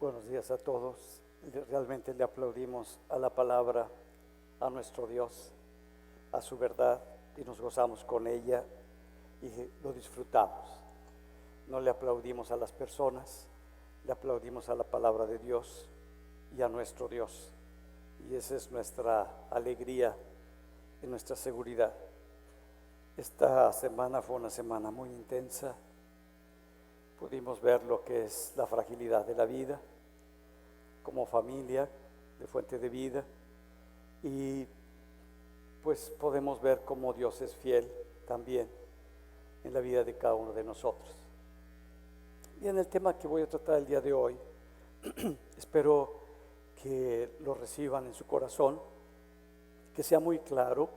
Buenos días a todos. Realmente le aplaudimos a la palabra, a nuestro Dios, a su verdad, y nos gozamos con ella y lo disfrutamos. No le aplaudimos a las personas, le aplaudimos a la palabra de Dios y a nuestro Dios. Y esa es nuestra alegría y nuestra seguridad. Esta semana fue una semana muy intensa. Pudimos ver lo que es la fragilidad de la vida como familia de Fuente de Vida, y pues podemos ver cómo Dios es fiel también en la vida de cada uno de nosotros. Y en el tema que voy a tratar el día de hoy, espero que lo reciban en su corazón, que sea muy claro,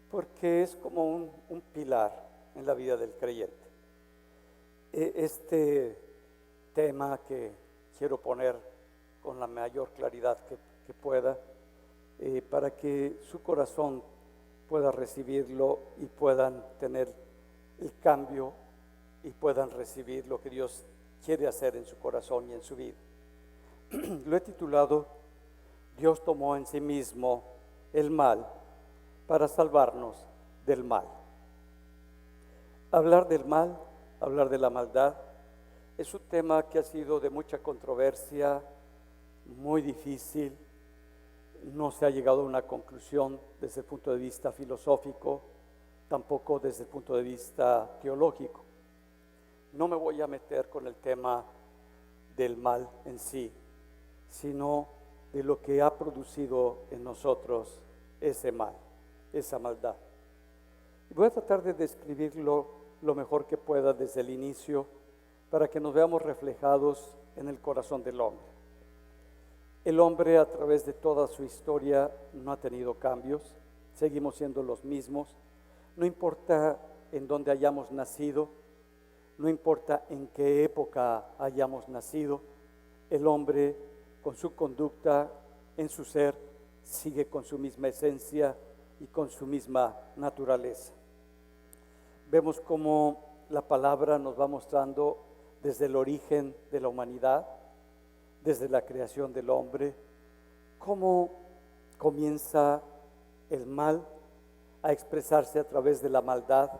porque es como un pilar en la vida del creyente. Este tema que quiero poner con la mayor claridad que pueda, para que su corazón pueda recibirlo y puedan tener el cambio y puedan recibir lo que Dios quiere hacer en su corazón y en su vida. Lo he titulado: Dios tomó en sí mismo el mal para salvarnos del mal. Hablar del mal, hablar de la maldad, es un tema que ha sido de mucha controversia, muy difícil. No se ha llegado a una conclusión desde el punto de vista filosófico, tampoco desde el punto de vista teológico. No me voy a meter con el tema del mal en sí, sino de lo que ha producido en nosotros ese mal, esa maldad. Y voy a tratar de describirlo lo mejor que pueda desde el inicio, para que nos veamos reflejados en el corazón del hombre. El hombre, a través de toda su historia, no ha tenido cambios, seguimos siendo los mismos. No importa en dónde hayamos nacido, no importa en qué época hayamos nacido, el hombre, con su conducta, en su ser, sigue con su misma esencia y con su misma naturaleza. Vemos cómo la palabra nos va mostrando desde el origen de la humanidad, desde la creación del hombre, cómo comienza el mal a expresarse a través de la maldad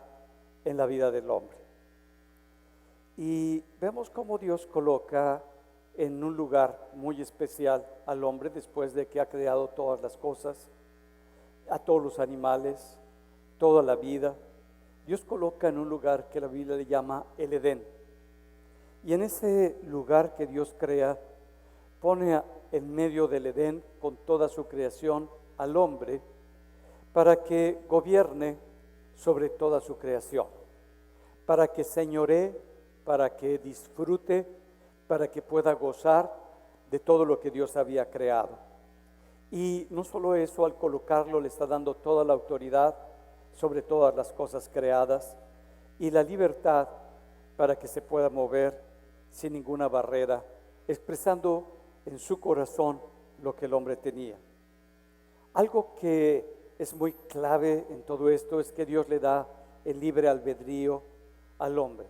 en la vida del hombre. Y vemos cómo Dios coloca en un lugar muy especial al hombre después de que ha creado todas las cosas, a todos los animales, toda la vida. Dios coloca en un lugar que la Biblia le llama el Edén. Y en ese lugar que Dios crea, pone en medio del Edén, con toda su creación, al hombre, para que gobierne sobre toda su creación, para que señoree, para que disfrute, para que pueda gozar de todo lo que Dios había creado. Y no solo eso, al colocarlo le está dando toda la autoridad sobre todas las cosas creadas y la libertad para que se pueda mover sin ninguna barrera, expresando en su corazón lo que el hombre tenía. Algo que es muy clave en todo esto es que Dios le da el libre albedrío al hombre,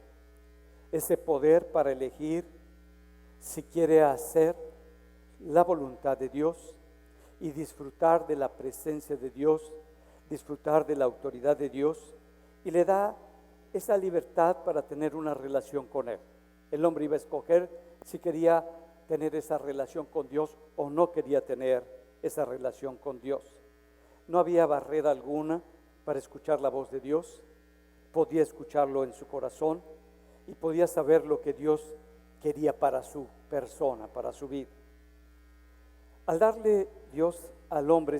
ese poder para elegir si quiere hacer la voluntad de Dios y disfrutar de la presencia de Dios, disfrutar de la autoridad de Dios, y le da esa libertad para tener una relación con Él. El hombre iba a escoger si quería tener esa relación con Dios o no quería tener esa relación con Dios. No había barrera alguna para escuchar la voz de Dios. Podía escucharlo en su corazón y podía saber lo que Dios quería para su persona, para su vida. Al darle Dios al hombre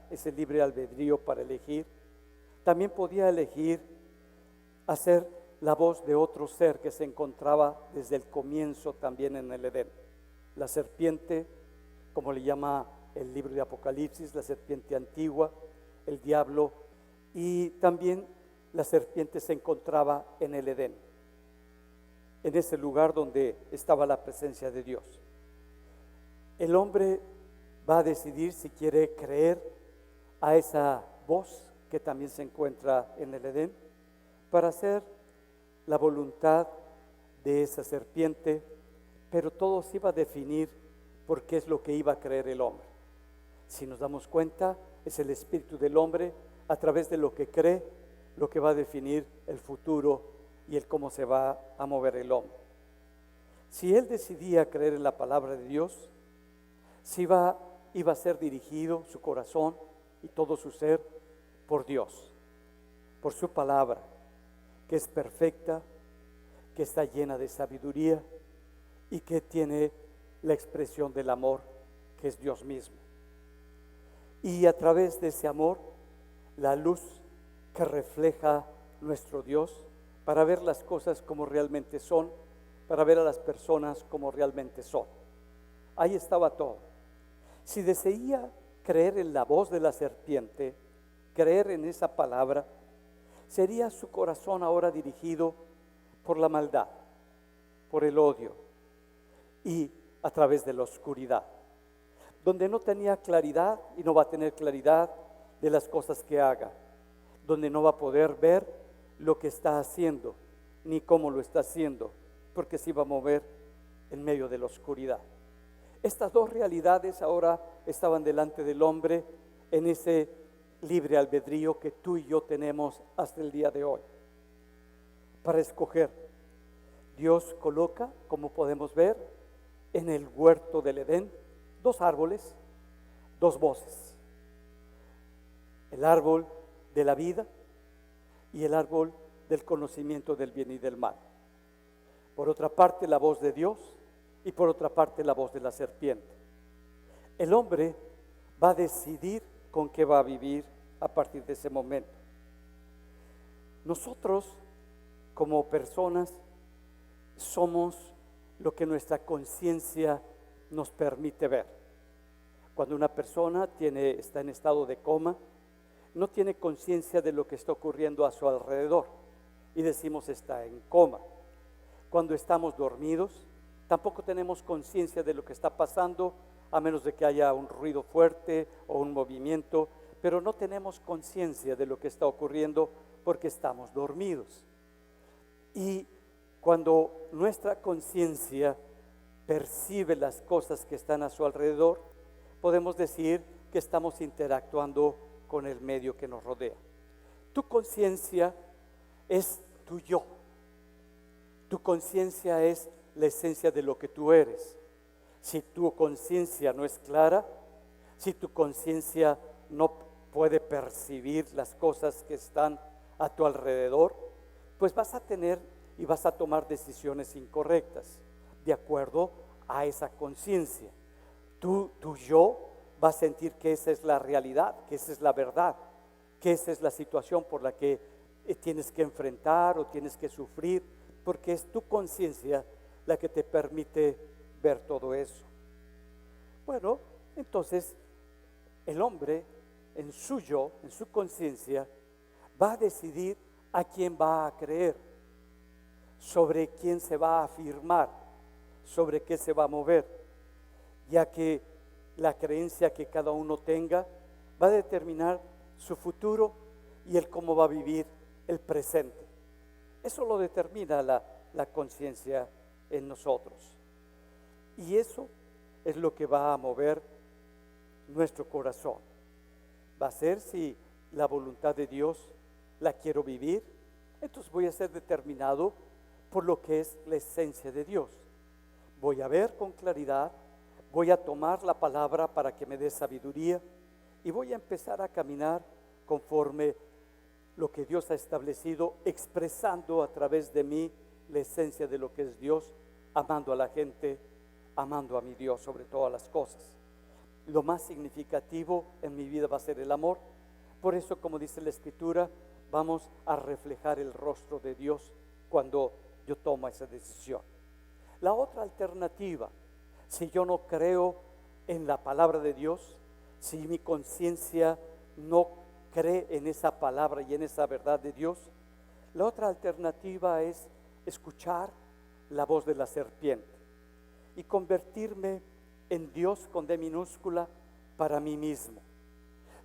ese libre albedrío para elegir, también podía elegir hacer la voz de otro ser que se encontraba desde el comienzo también en el Edén. La serpiente, como le llama el libro de Apocalipsis, la serpiente antigua, el diablo, y también la serpiente se encontraba en el Edén, en ese lugar donde estaba la presencia de Dios. El hombre va a decidir si quiere creer a esa voz que también se encuentra en el Edén, para hacer la voluntad de esa serpiente, pero todo se iba a definir por qué es lo que iba a creer el hombre. Si nos damos cuenta, es el espíritu del hombre a través de lo que cree, lo que va a definir el futuro y el cómo se va a mover el hombre. Si él decidía creer en la palabra de Dios, si iba a ser dirigido su corazón y todo su ser por Dios, por su palabra, que es perfecta, que está llena de sabiduría y que tiene la expresión del amor, que es Dios mismo. Y a través de ese amor, la luz que refleja nuestro Dios, para ver las cosas como realmente son, para ver a las personas como realmente son. Ahí estaba todo. Si deseaba creer en la voz de la serpiente, creer en esa palabra, sería su corazón ahora dirigido por la maldad, por el odio y a través de la oscuridad, donde no tenía claridad y no va a tener claridad de las cosas que haga, donde no va a poder ver lo que está haciendo ni cómo lo está haciendo, porque se iba a mover en medio de la oscuridad. Estas dos realidades ahora estaban delante del hombre en ese libre albedrío que tú y yo tenemos hasta el día de hoy para escoger. Dios coloca, como podemos ver, en el huerto del Edén, dos árboles, dos voces: el árbol de la vida y el árbol del conocimiento del bien y del mal. Por otra parte, la voz de Dios, y por otra parte, la voz de la serpiente. El hombre va a decidir con qué va a vivir a partir de ese momento. Nosotros, como personas, somos lo que nuestra conciencia nos permite ver. Cuando una persona está en estado de coma, no tiene conciencia de lo que está ocurriendo a su alrededor y decimos está en coma. Cuando estamos dormidos, tampoco tenemos conciencia de lo que está pasando, a menos de que haya un ruido fuerte o un movimiento, pero no tenemos conciencia de lo que está ocurriendo porque estamos dormidos. Y cuando nuestra conciencia percibe las cosas que están a su alrededor, podemos decir que estamos interactuando con el medio que nos rodea. Tu conciencia es tu yo. Tu conciencia es la esencia de lo que tú eres. Si tu conciencia no es clara, si tu conciencia no puede percibir las cosas que están a tu alrededor, pues vas a tener y vas a tomar decisiones incorrectas de acuerdo a esa conciencia. Tu yo va a sentir que esa es la realidad, que esa es la verdad, que esa es la situación por la que tienes que enfrentar o tienes que sufrir, porque es tu conciencia la que te permite ver todo eso. Bueno, entonces el hombre en su yo, en su conciencia, va a decidir a quién va a creer, sobre quién se va a afirmar, sobre qué se va a mover, ya que la creencia que cada uno tenga va a determinar su futuro y el cómo va a vivir el presente. Eso lo determina la conciencia en nosotros. Y eso es lo que va a mover nuestro corazón. Va a ser si la voluntad de Dios la quiero vivir, entonces voy a ser determinado por lo que es la esencia de Dios. Voy a ver con claridad, voy a tomar la palabra para que me dé sabiduría y voy a empezar a caminar conforme lo que Dios ha establecido, expresando a través de mí la esencia de lo que es Dios, amando a la gente, amando a mi Dios sobre todas las cosas. Lo más significativo en mi vida va a ser el amor. Por eso, como dice la Escritura, vamos a reflejar el rostro de Dios cuando yo tomo esa decisión. La otra alternativa, si yo no creo en la palabra de Dios, si mi conciencia no cree en esa palabra y en esa verdad de Dios, la otra alternativa es escuchar la voz de la serpiente y convertirme en Dios con D minúscula para mí mismo.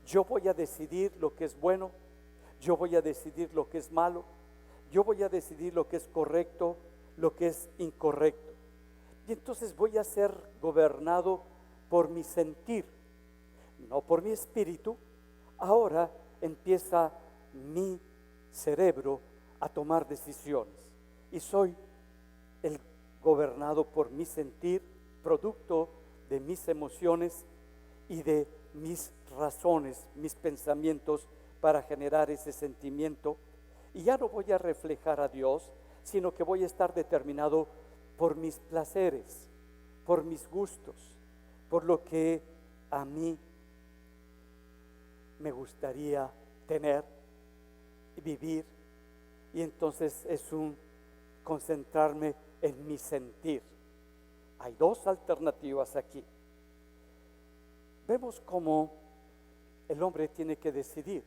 Yo voy a decidir lo que es bueno, yo voy a decidir lo que es malo, yo voy a decidir lo que es correcto, lo que es incorrecto. Y entonces voy a ser gobernado por mi sentir, no por mi espíritu. Ahora empieza mi cerebro a tomar decisiones y soy el gobernado por mi sentir, producto de mis emociones y de mis razones, mis pensamientos para generar ese sentimiento. Y ya no voy a reflejar a Dios, sino que voy a estar determinado por mis placeres, por mis gustos, por lo que a mí me gustaría tener y vivir. Y entonces es un concentrarme en mi sentir. Hay dos alternativas aquí. Vemos cómo el hombre tiene que decidir,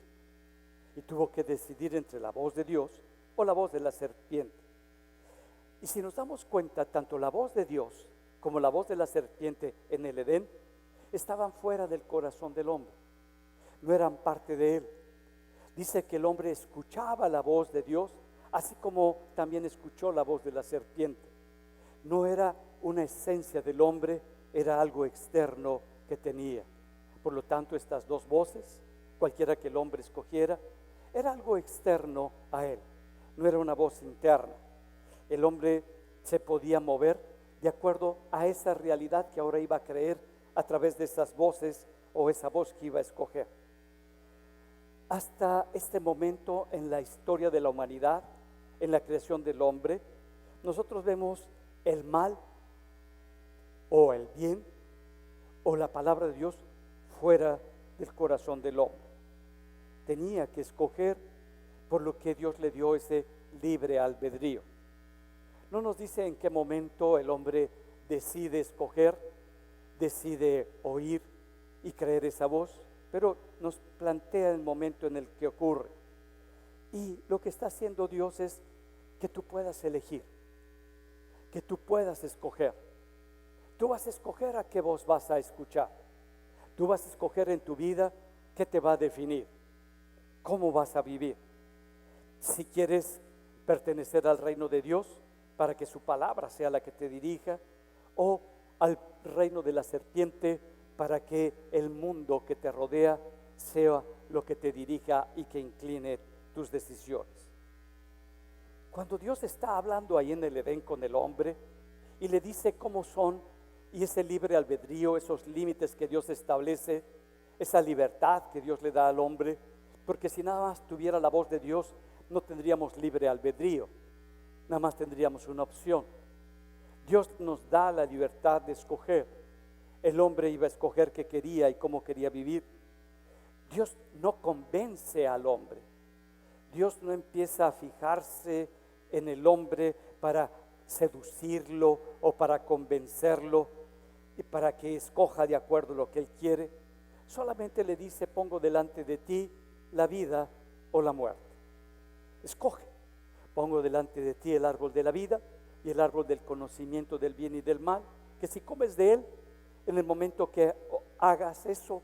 y tuvo que decidir entre la voz de Dios o la voz de la serpiente. Y si nos damos cuenta, tanto la voz de Dios como la voz de la serpiente en el Edén estaban fuera del corazón del hombre, no eran parte de él. Dice que el hombre escuchaba la voz de Dios, así como también escuchó la voz de la serpiente. No era una esencia del hombre, era algo externo que tenía. Por lo tanto, estas dos voces, cualquiera que el hombre escogiera, era algo externo a él, no era una voz interna. El hombre se podía mover de acuerdo a esa realidad que ahora iba a creer a través de esas voces o esa voz que iba a escoger. Hasta este momento en la historia de la humanidad, en la creación del hombre, nosotros vemos el mal o el bien o la palabra de Dios fuera del corazón del hombre. Tenía que escoger, por lo que Dios le dio ese libre albedrío. No nos dice en qué momento el hombre decide escoger, decide oír y creer esa voz, pero nos plantea el momento en el que ocurre. Y lo que está haciendo Dios es que tú puedas elegir, que tú puedas escoger. Tú vas a escoger a qué voz vas a escuchar. Tú vas a escoger en tu vida qué te va a definir, cómo vas a vivir. Si quieres pertenecer al reino de Dios para que su palabra sea la que te dirija, o al reino de la serpiente para que el mundo que te rodea sea lo que te dirija y que incline tus decisiones. Cuando Dios está hablando ahí en el Edén con el hombre y le dice cómo son, y ese libre albedrío, esos límites que Dios establece, esa libertad que Dios le da al hombre, porque si nada más tuviera la voz de Dios, no tendríamos libre albedrío, nada más tendríamos una opción. Dios nos da la libertad de escoger. El hombre iba a escoger qué quería y cómo quería vivir. Dios no convence al hombre. Dios no empieza a fijarse en el hombre para seducirlo o para convencerlo y para que escoja de acuerdo a lo que él quiere. Solamente le dice: pongo delante de ti la vida o la muerte. Escoge. Pongo delante de ti el árbol de la vida y el árbol del conocimiento del bien y del mal, que si comes de él, en el momento que hagas eso,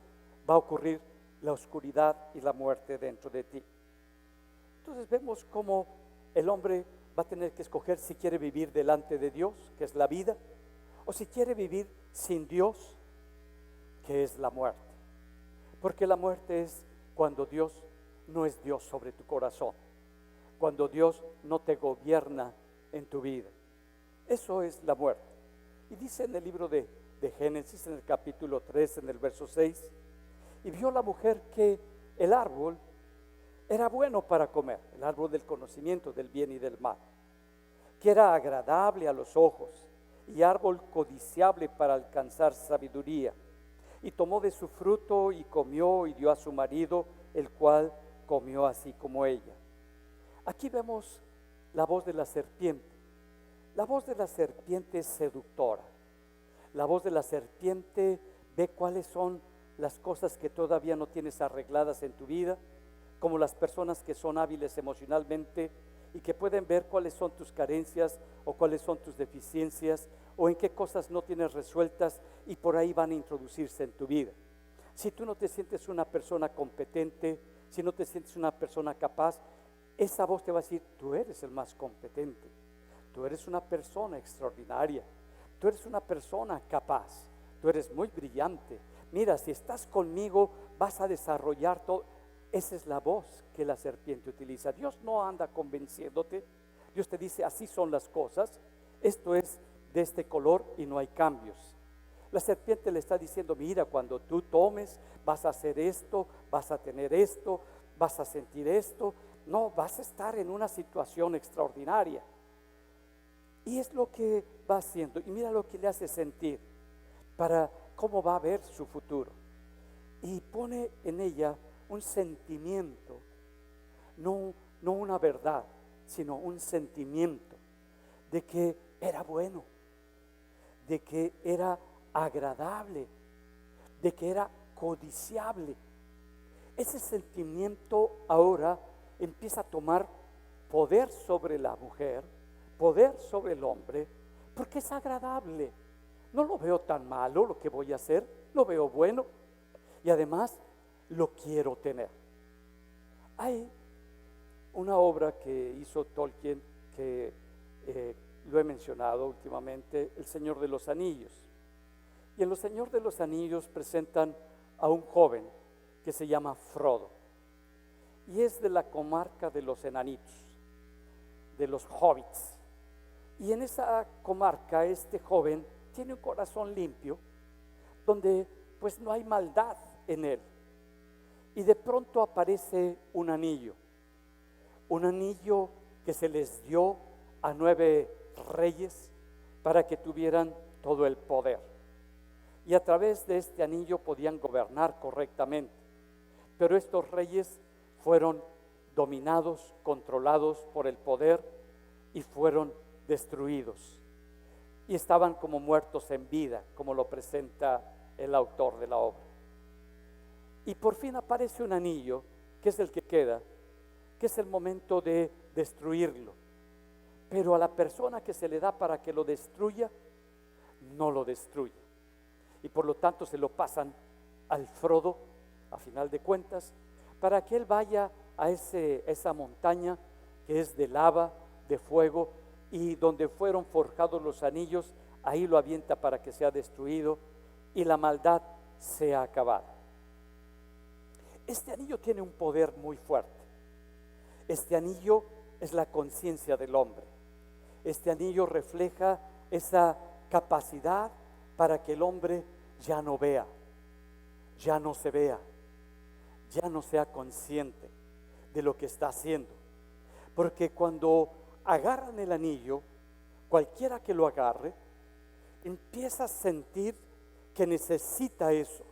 va a ocurrir la oscuridad y la muerte dentro de ti. Entonces vemos cómo el hombre va a tener que escoger si quiere vivir delante de Dios, que es la vida, o si quiere vivir sin Dios, que es la muerte. Porque la muerte es cuando Dios no es Dios sobre tu corazón, cuando Dios no te gobierna en tu vida. Eso es la muerte. Y dice en el libro de Génesis, en el capítulo 3, en el verso 6, y vio la mujer que el árbol era bueno para comer, el árbol del conocimiento del bien y del mal, que era agradable a los ojos y árbol codiciable para alcanzar sabiduría. Y tomó de su fruto y comió y dio a su marido, el cual comió así como ella. Aquí vemos la voz de la serpiente. La voz de la serpiente es seductora. La voz de la serpiente ve cuáles son las cosas que todavía no tienes arregladas en tu vida, como las personas que son hábiles emocionalmente y que pueden ver cuáles son tus carencias o cuáles son tus deficiencias o en qué cosas no tienes resueltas, y por ahí van a introducirse en tu vida. Si tú no te sientes una persona competente, si no te sientes una persona capaz, esa voz te va a decir: tú eres el más competente, tú eres una persona extraordinaria, tú eres una persona capaz, tú eres muy brillante. Mira, si estás conmigo vas a desarrollar todo. Esa es la voz que la serpiente utiliza. Dios no anda convenciéndote. Dios te dice, así son las cosas. Esto es de este color y no hay cambios. La serpiente le está diciendo, mira, cuando tú tomes, vas a hacer esto, vas a tener esto, vas a sentir esto. No, vas a estar en una situación extraordinaria. Y es lo que va haciendo. Y mira lo que le hace sentir para cómo va a ver su futuro. Y pone en ella un sentimiento, no una verdad, sino un sentimiento de que era bueno, de que era agradable, de que era codiciable. Ese sentimiento ahora empieza a tomar poder sobre la mujer, poder sobre el hombre, porque es agradable. No lo veo tan malo lo que voy a hacer, lo veo bueno y además lo quiero tener. Hay una obra que hizo Tolkien que lo he mencionado últimamente, El Señor de los Anillos. Y en El Señor de los Anillos presentan a un joven que se llama Frodo y es de la comarca de los enanitos, de los hobbits. Y en esa comarca este joven tiene un corazón limpio, donde pues no hay maldad en él. Y de pronto aparece un anillo que se les dio a 9 reyes para que tuvieran todo el poder. Y a través de este anillo podían gobernar correctamente. Pero estos reyes fueron dominados, controlados por el poder y fueron destruidos. Y estaban como muertos en vida, como lo presenta el autor de la obra. Y por fin aparece un anillo, que es el que queda, que es el momento de destruirlo. Pero a la persona que se le da para que lo destruya, no lo destruye. Y por lo tanto se lo pasan al Frodo, a final de cuentas, para que él vaya a esa montaña que es de lava, de fuego, y donde fueron forjados los anillos, ahí lo avienta para que sea destruido y la maldad sea acabada. Este anillo tiene un poder muy fuerte. Este anillo es la conciencia del hombre. Este anillo refleja esa capacidad para que el hombre ya no vea, ya no se vea, ya no sea consciente de lo que está haciendo. Porque cuando agarran el anillo, cualquiera que lo agarre, empieza a sentir que necesita eso,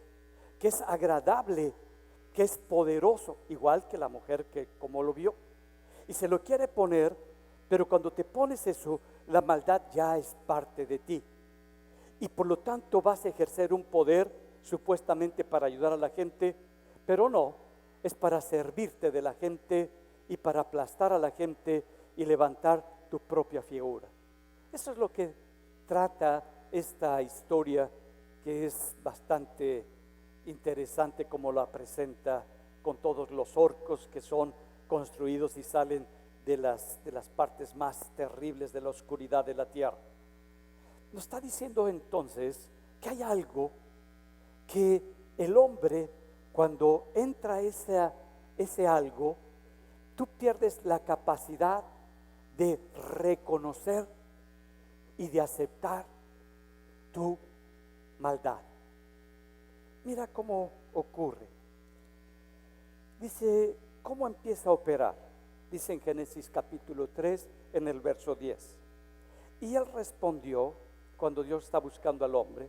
que es agradable, que es poderoso, igual que la mujer que como lo vio. Y se lo quiere poner, pero cuando te pones eso, la maldad ya es parte de ti. Y por lo tanto vas a ejercer un poder supuestamente para ayudar a la gente, pero no, es para servirte de la gente y para aplastar a la gente y levantar tu propia figura. Eso es lo que trata esta historia, que es bastante interesante como la presenta, con todos los orcos que son construidos y salen de las partes más terribles de la oscuridad de la tierra. Nos está diciendo entonces que hay algo que el hombre, cuando entra ese algo, tú pierdes la capacidad de reconocer y de aceptar tu maldad. Mira cómo ocurre. Dice, ¿cómo empieza a operar? Dice en Génesis capítulo 3, en el verso 10. Y él respondió, cuando Dios está buscando al hombre: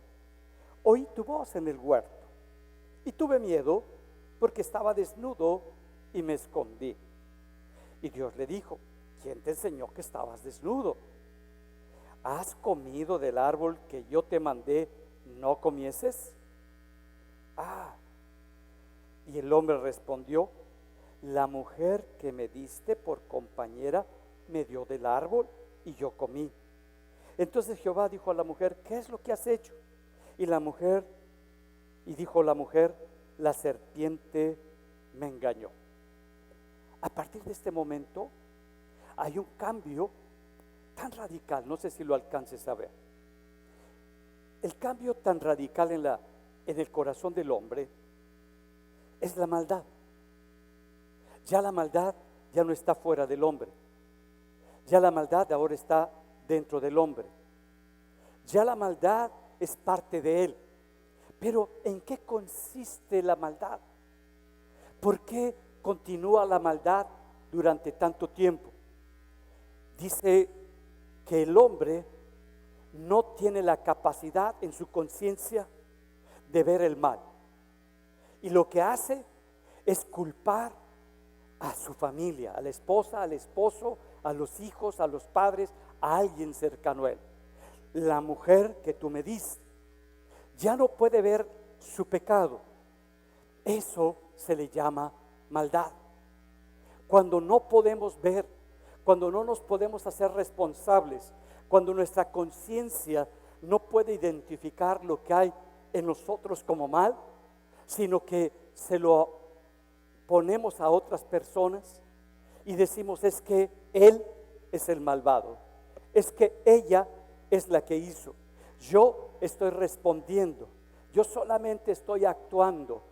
oí tu voz en el huerto y tuve miedo porque estaba desnudo y me escondí. Y Dios le dijo: ¿quién te enseñó que estabas desnudo? ¿Has comido del árbol que yo te mandé no comieses? Y el hombre respondió: la mujer que me diste por compañera me dio del árbol y yo comí. Entonces Jehová dijo a la mujer: ¿qué es lo que has hecho? Y dijo la mujer: la serpiente me engañó. A partir de este momento hay un cambio tan radical, no sé si lo alcances a ver. el cambio tan radical en el corazón del hombre es la maldad. Ya la maldad ya no está fuera del hombre. Ya la maldad ahora está dentro del hombre. Ya la maldad es parte de él. Pero ¿en qué consiste la maldad? ¿Por qué continúa la maldad durante tanto tiempo? Dice que el hombre no tiene la capacidad en su conciencia de ver el mal. Y lo que hace es culpar a su familia, a la esposa, al esposo, a los hijos, a los padres, a alguien cercano a él. La mujer que tú me diste ya no puede ver su pecado. Eso se le llama maldad. Cuando no podemos ver, cuando no nos podemos hacer responsables, cuando nuestra conciencia no puede identificar lo que hay en nosotros como mal, sino que se lo ponemos a otras personas y decimos: es que él es el malvado, es que ella es la que hizo, yo estoy respondiendo, yo solamente estoy actuando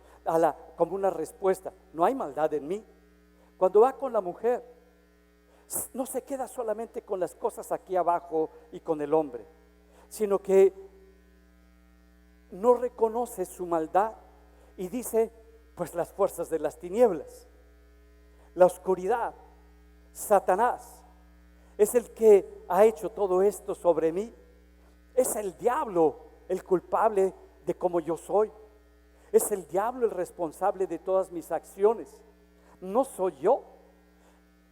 como una respuesta. No hay maldad en mí. Cuando va con la mujer, no se queda solamente con las cosas aquí abajo y con el hombre, sino que no reconoce su maldad y dice: pues las fuerzas de las tinieblas, la oscuridad, Satanás es el que ha hecho todo esto sobre mí. Es el diablo el culpable de cómo yo soy. Es el diablo el responsable de todas mis acciones. No soy yo.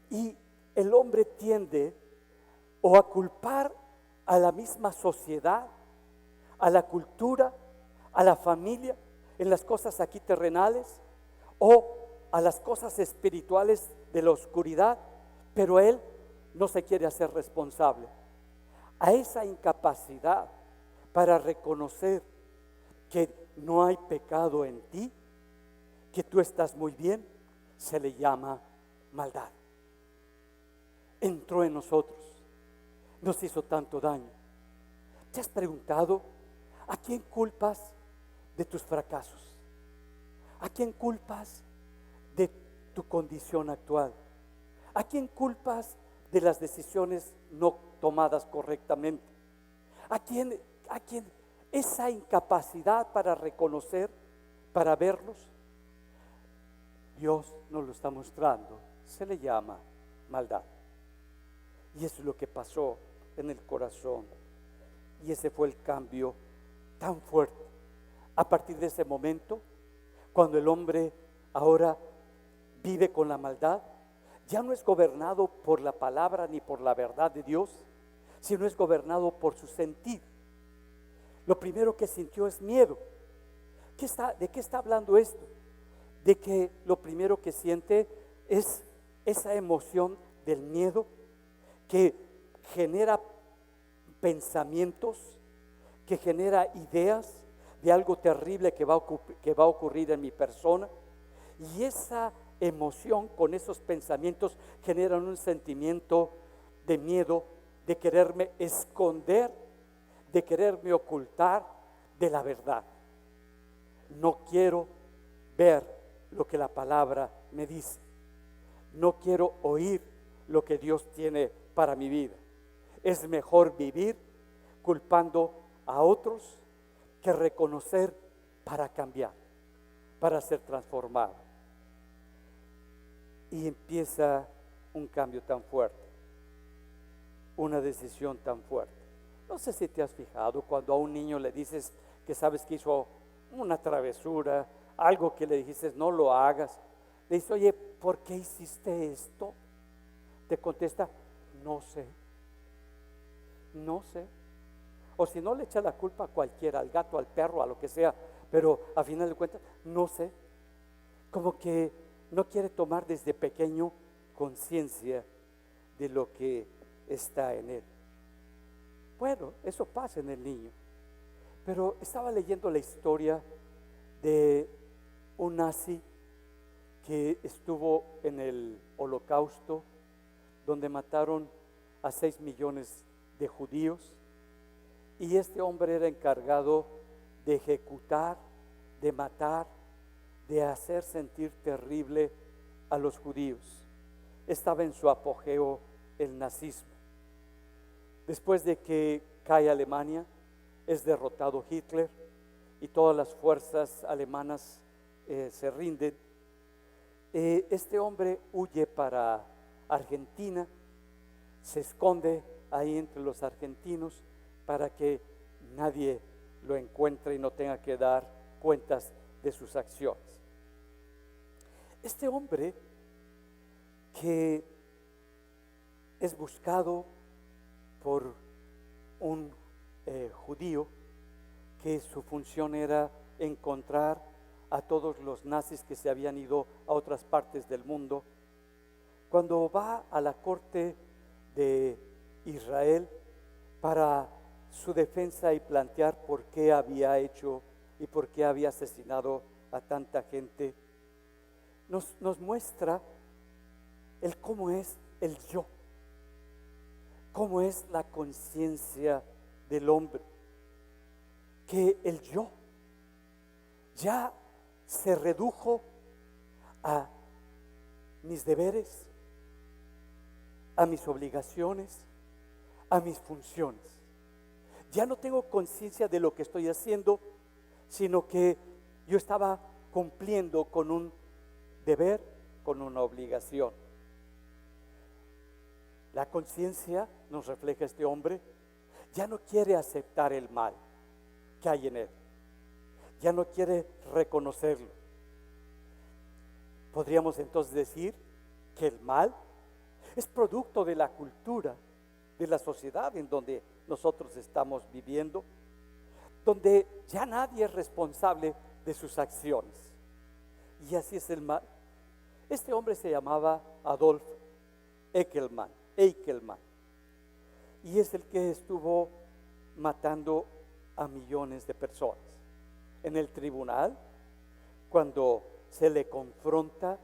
Y el hombre tiende o a culpar a la misma sociedad, a la cultura, a la familia, en las cosas aquí terrenales, o a las cosas espirituales de la oscuridad, pero él no se quiere hacer responsable. A esa incapacidad para reconocer que no hay pecado en ti, que tú estás muy bien, se le llama maldad. Entró en nosotros, nos hizo tanto daño. ¿Te has preguntado a quién culpas de tus fracasos? ¿A quién culpas de tu condición actual? ¿A quién culpas de las decisiones no tomadas correctamente? ¿A quién esa incapacidad para reconocer, para verlos? Dios nos lo está mostrando. Se le llama maldad. Y eso es lo que pasó en el corazón. Y ese fue el cambio tan fuerte. A partir de ese momento, cuando el hombre ahora vive con la maldad, ya no es gobernado por la palabra ni por la verdad de Dios, sino es gobernado por su sentir. Lo primero que sintió es miedo. ¿De qué está hablando esto? De que lo primero que siente es esa emoción del miedo que genera pensamientos, que genera ideas de algo terrible que va a ocurrir en mi persona. Y esa emoción con esos pensamientos generan un sentimiento de miedo, de quererme esconder, de quererme ocultar de la verdad. No quiero ver lo que la palabra me dice. No quiero oír lo que Dios tiene para mi vida. Es mejor vivir culpando a otros que reconocer para cambiar, para ser transformado. Y empieza un cambio tan fuerte, una decisión tan fuerte. No sé si te has fijado cuando a un niño le dices que sabes que hizo una travesura, algo que le dijiste no lo hagas. Le dices: oye, ¿por qué hiciste esto? Te contesta: no sé, no sé. O si no, le echa la culpa a cualquiera, al gato, al perro, a lo que sea, pero a final de cuentas, no sé. Como que no quiere tomar desde pequeño conciencia de lo que está en él. Bueno, eso pasa en el niño. Pero estaba leyendo la historia de un nazi que estuvo en el Holocausto, donde mataron a 6 millones de judíos, Y este hombre era encargado de ejecutar, de matar, de hacer sentir terrible a los judíos. Estaba en su apogeo el nazismo. Después de que cae Alemania, es derrotado Hitler y todas las fuerzas alemanas se rinden. Este hombre huye para Argentina, se esconde ahí entre los argentinos para que nadie lo encuentre y no tenga que dar cuentas de sus acciones. Este hombre que es buscado por un judío, que su función era encontrar a todos los nazis que se habían ido a otras partes del mundo. Cuando va a la corte de Israel para su defensa y plantear por qué había hecho y por qué había asesinado a tanta gente, nos muestra el cómo es el yo, cómo es la conciencia del hombre, que el yo ya se redujo a mis deberes, a mis obligaciones, a mis funciones. Ya no tengo conciencia de lo que estoy haciendo, sino que yo estaba cumpliendo con un deber, con una obligación. La conciencia, nos refleja este hombre, ya no quiere aceptar el mal que hay en él. Ya no quiere reconocerlo. Podríamos entonces decir que el mal es producto de la cultura, de la sociedad en donde nosotros estamos viviendo, donde ya nadie es responsable de sus acciones. Y así es el mal. Este hombre se llamaba Adolf Eichelmann, y es el que estuvo matando a millones de personas. En el tribunal, cuando se le confronta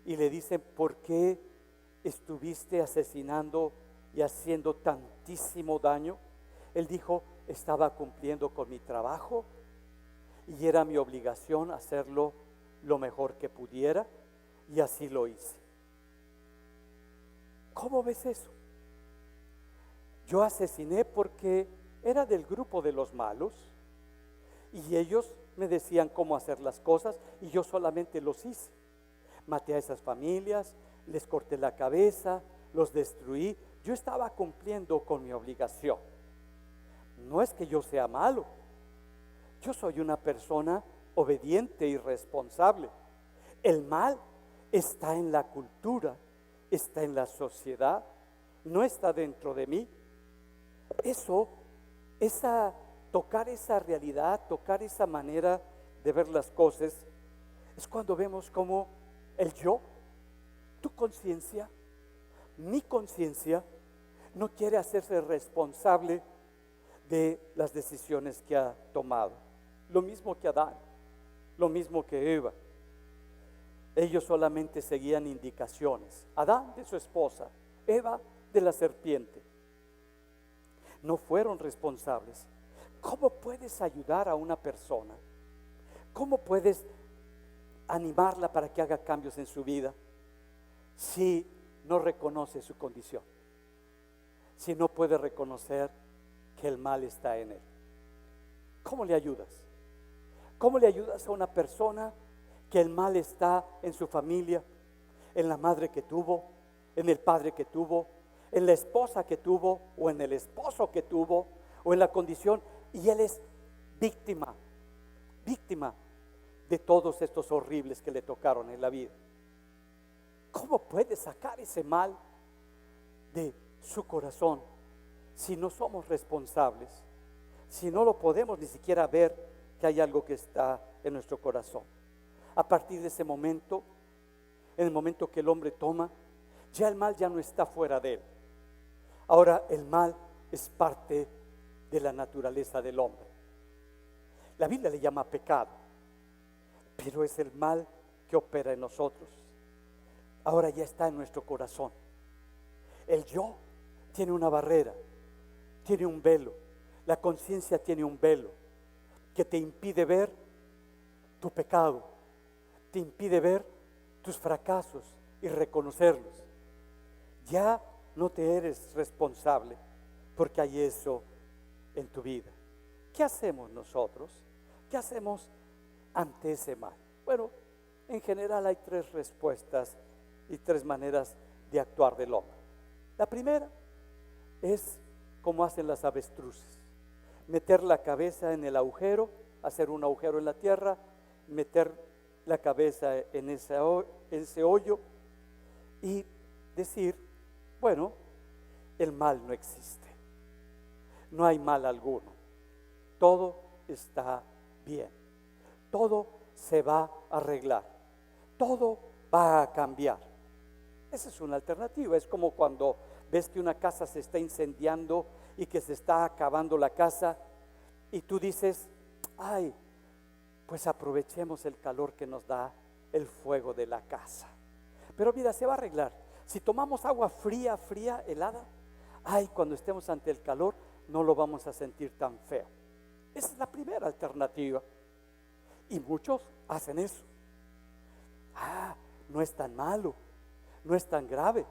y le dicen: ¿por qué estuviste asesinando y haciendo tantísimo daño? Él dijo: estaba cumpliendo con mi trabajo y era mi obligación hacerlo lo mejor que pudiera, y así lo hice. ¿Cómo ves eso? Yo asesiné porque era del grupo de los malos y ellos me decían cómo hacer las cosas y yo solamente los hice. Maté a esas familias, les corté la cabeza, los destruí. Yo estaba cumpliendo con mi obligación. No es que yo sea malo, yo soy una persona obediente y responsable. El mal está en la cultura, está en la sociedad, no está dentro de mí. Tocar esa realidad, tocar esa manera de ver las cosas, es cuando vemos como el yo, tu conciencia, mi conciencia, no quiere hacerse responsable de las decisiones que ha tomado. Lo mismo que Adán, lo mismo que Eva. Ellos solamente seguían indicaciones. Adán de su esposa, Eva de la serpiente. No fueron responsables. ¿Cómo puedes ayudar a una persona? ¿Cómo puedes animarla para que haga cambios en su vida si no reconoce su condición? Si no puede reconocer que el mal está en él. ¿Cómo le ayudas? ¿Cómo le ayudas a una persona que el mal está en su familia, en la madre que tuvo, en el padre que tuvo, en la esposa que tuvo, o en el esposo que tuvo, o en la condición, y él es víctima de todos estos horribles que le tocaron en la vida? ¿Cómo puede sacar ese mal de su corazón si no somos responsables? Si no lo podemos ni siquiera ver que hay algo que está en nuestro corazón. A partir de ese momento, en el momento que el hombre toma, ya el mal ya no está fuera de él. Ahora el mal es parte de la naturaleza del hombre. La Biblia le llama pecado, pero es el mal que opera en nosotros. Ahora ya está en nuestro corazón. El yo tiene una barrera, tiene un velo, La conciencia tiene un velo que te impide ver tu pecado, te impide ver tus fracasos y reconocerlos. Ya no te eres responsable porque hay eso en tu vida. ¿Qué hacemos nosotros? ¿Qué hacemos ante ese mal? Bueno, en general hay tres respuestas y tres maneras de actuar del hombre. La primera es como hacen las avestruces: meter la cabeza en el agujero, hacer un agujero en la tierra, meter la cabeza en ese hoyo y decir, bueno, el mal no existe, no hay mal alguno, todo está bien, todo se va a arreglar, todo va a cambiar. Esa es una alternativa. Es como cuando ves que una casa se está incendiando y que se está acabando la casa y tú dices, ay, pues aprovechemos el calor que nos da el fuego de la casa. Pero mira, se va a arreglar. Si tomamos agua fría, helada, ay, cuando estemos ante el calor no lo vamos a sentir tan feo. Esa es la primera alternativa. Y muchos hacen eso. Ah, no es tan malo, no es tan grave.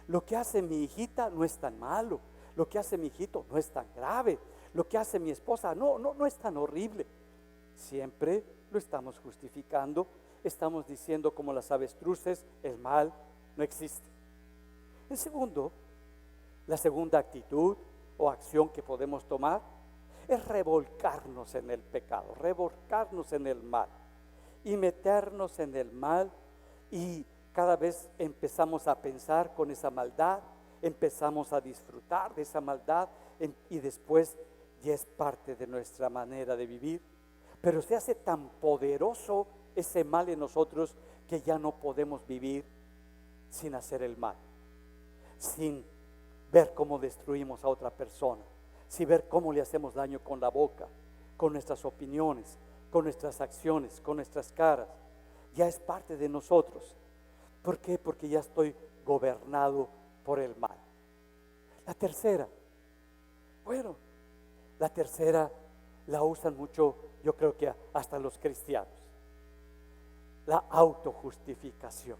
Lo que hace mi hijita no es tan malo. Lo que hace mi hijito no es tan grave. Lo que hace mi esposa no es tan horrible. Siempre lo estamos justificando. Estamos diciendo como las avestruces, el mal no existe. En segundo, la segunda actitud o acción que podemos tomar es revolcarnos en el pecado, revolcarnos en el mal y meternos en el mal, y cada vez empezamos a pensar con esa maldad, empezamos a disfrutar de esa maldad y después ya es parte de nuestra manera de vivir. Pero se hace tan poderoso ese mal en nosotros que ya no podemos vivir sin hacer el mal, sin ver cómo destruimos a otra persona, sin ver cómo le hacemos daño con la boca, con nuestras opiniones, con nuestras acciones, con nuestras caras. Ya es parte de nosotros. ¿Por qué? Porque ya estoy gobernado por el mal. La tercera, bueno, la tercera la usan mucho, yo creo que hasta los cristianos, la autojustificación.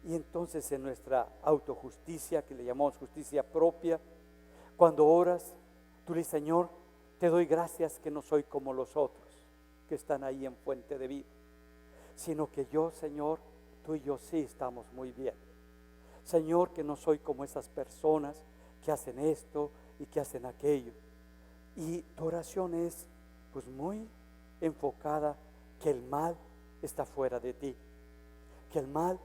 Y entonces en nuestra autojusticia, que le llamamos justicia propia, cuando oras, tú le dices, Señor, te doy gracias que no soy como los otros que están ahí en fuente de vida, sino que yo, Señor, tú y yo sí estamos muy bien. Señor, que no soy como esas personas que hacen esto y que hacen aquello. Y tu oración es pues muy enfocada que el mal está fuera de ti, que el mal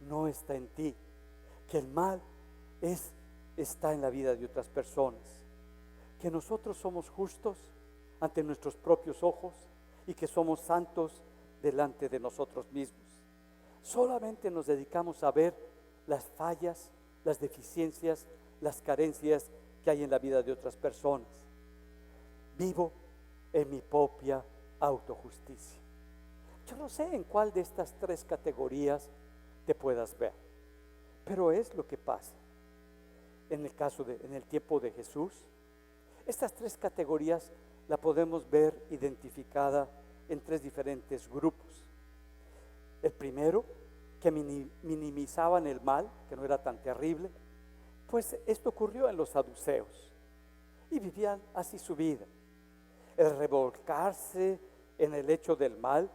no está en ti, que el mal está en la vida de otras personas, que nosotros somos justos ante nuestros propios ojos y que somos santos delante de nosotros mismos. Solamente nos dedicamos a ver las fallas, las deficiencias, las carencias que hay en la vida de otras personas. Vivo en mi propia autojusticia. Yo no sé en cuál de estas tres categorías te puedas ver, pero es lo que pasa. En el tiempo de Jesús, estas tres categorías la podemos ver identificada en tres diferentes grupos. El primero, que minimizaban el mal, que no era tan terrible, pues esto ocurrió en los saduceos y vivían así su vida. El revolcarse en el hecho del mal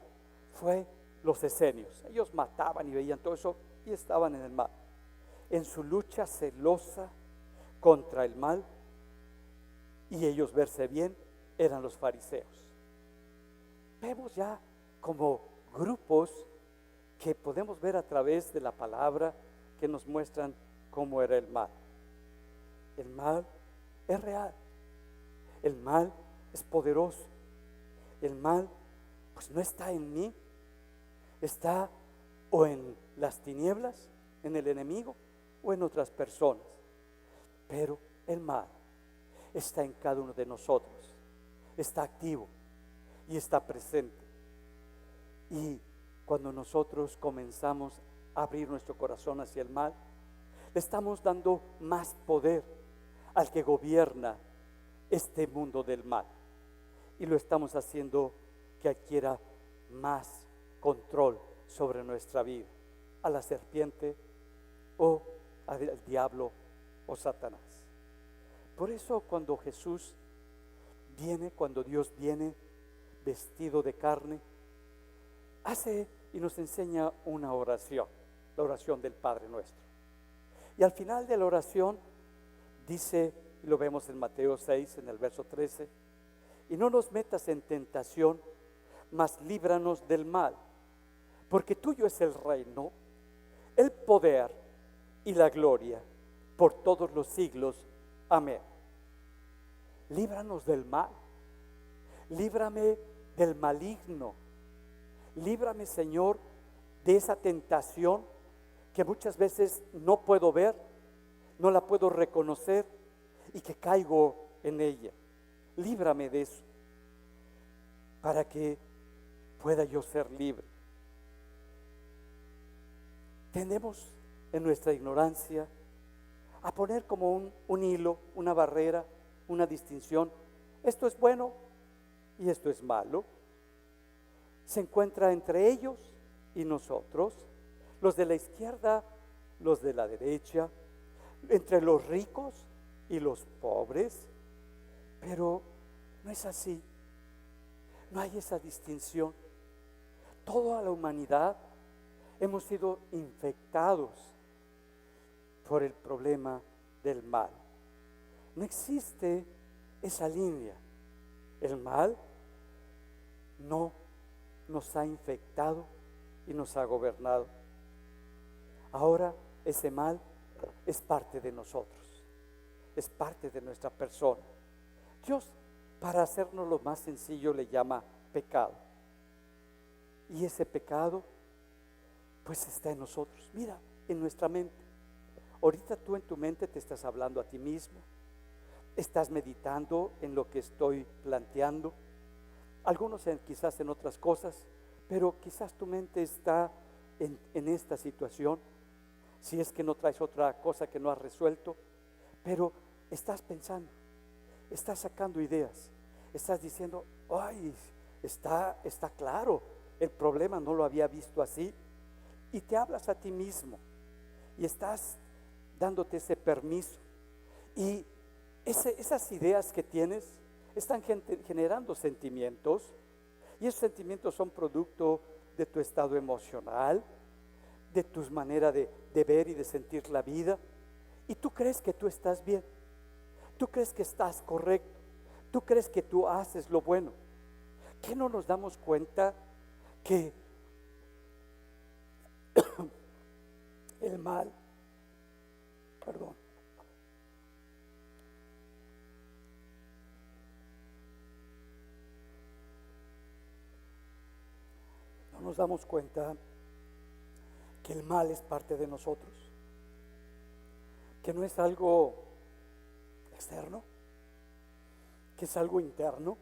fue los esenios. Ellos mataban y veían todo eso y estaban en el mal. En su lucha celosa contra el mal y ellos verse bien, eran los fariseos. Vemos ya como grupos que podemos ver a través de la palabra que nos muestran cómo era el mal. El mal es real, el mal es poderoso, el mal pues no está en mí, está o en las tinieblas, en el enemigo o en otras personas, pero el mal está en cada uno de nosotros, está activo y está presente. Y cuando nosotros comenzamos a abrir nuestro corazón hacia el mal, le estamos dando más poder al que gobierna este mundo del mal. Y lo estamos haciendo que adquiera más control sobre nuestra vida, a la serpiente o al diablo o Satanás. Por eso cuando Jesús viene, cuando Dios viene vestido de carne, hace y nos enseña una oración, la oración del Padre Nuestro. Y al final de la oración dice, y lo vemos en Mateo 6, en el verso 13, y no nos metas en tentación, mas líbranos del mal, porque tuyo es el reino, el poder y la gloria por todos los siglos. Amén. Líbranos del mal, líbrame del maligno, líbrame, Señor, de esa tentación que muchas veces no puedo ver, no la puedo reconocer y que caigo en ella. Líbrame de eso, para que pueda yo ser libre. Tendemos en nuestra ignorancia a poner como un hilo, una barrera, una distinción. Esto es bueno y esto es malo. Se encuentra entre ellos y nosotros, los de la izquierda, los de la derecha, entre los ricos y los pobres. Pero no es así. No hay esa distinción. Toda la humanidad hemos sido infectados por el problema del mal. No existe esa línea. El mal no nos ha infectado y nos ha gobernado. Ahora ese mal es parte de nosotros, es parte de nuestra persona. Dios, para hacernos lo más sencillo, le llama pecado. Y ese pecado pues está en nosotros. Mira, en nuestra mente. Ahorita tú en tu mente te estás hablando a ti mismo, estás meditando en lo que estoy planteando, algunos quizás en otras cosas, pero quizás tu mente está en esta situación, si es que no traes otra cosa que no has resuelto, pero estás pensando, estás sacando ideas, estás diciendo, ay, está claro, el problema no lo había visto así, y te hablas a ti mismo y estás dándote ese permiso, y esas ideas que tienes están generando sentimientos, y esos sentimientos son producto de tu estado emocional, de tu manera de ver y de sentir la vida, y tú crees que tú estás bien, tú crees que estás correcto, tú crees que tú haces lo bueno. ¿Qué no nos damos cuenta que el mal, no nos damos cuenta que el mal es parte de nosotros, que no es algo externo, que es algo interno,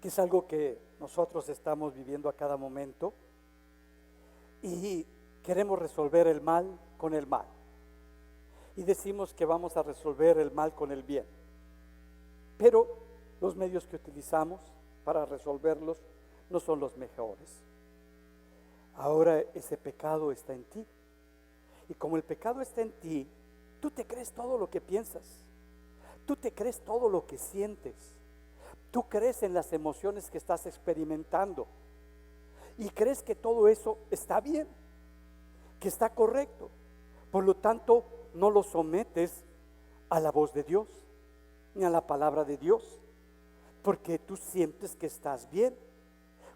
que es algo que nosotros estamos viviendo a cada momento y queremos resolver el mal con el mal y decimos que vamos a resolver el mal con el bien, pero los medios que utilizamos para resolverlos no son los mejores. Ahora ese pecado está en ti, y como el pecado está en ti, tú te crees todo lo que piensas, tú te crees todo lo que sientes, tú crees en las emociones que estás experimentando y crees que todo eso está bien, que está correcto. Por lo tanto, no lo sometes a la voz de Dios ni a la palabra de Dios, porque tú sientes que estás bien.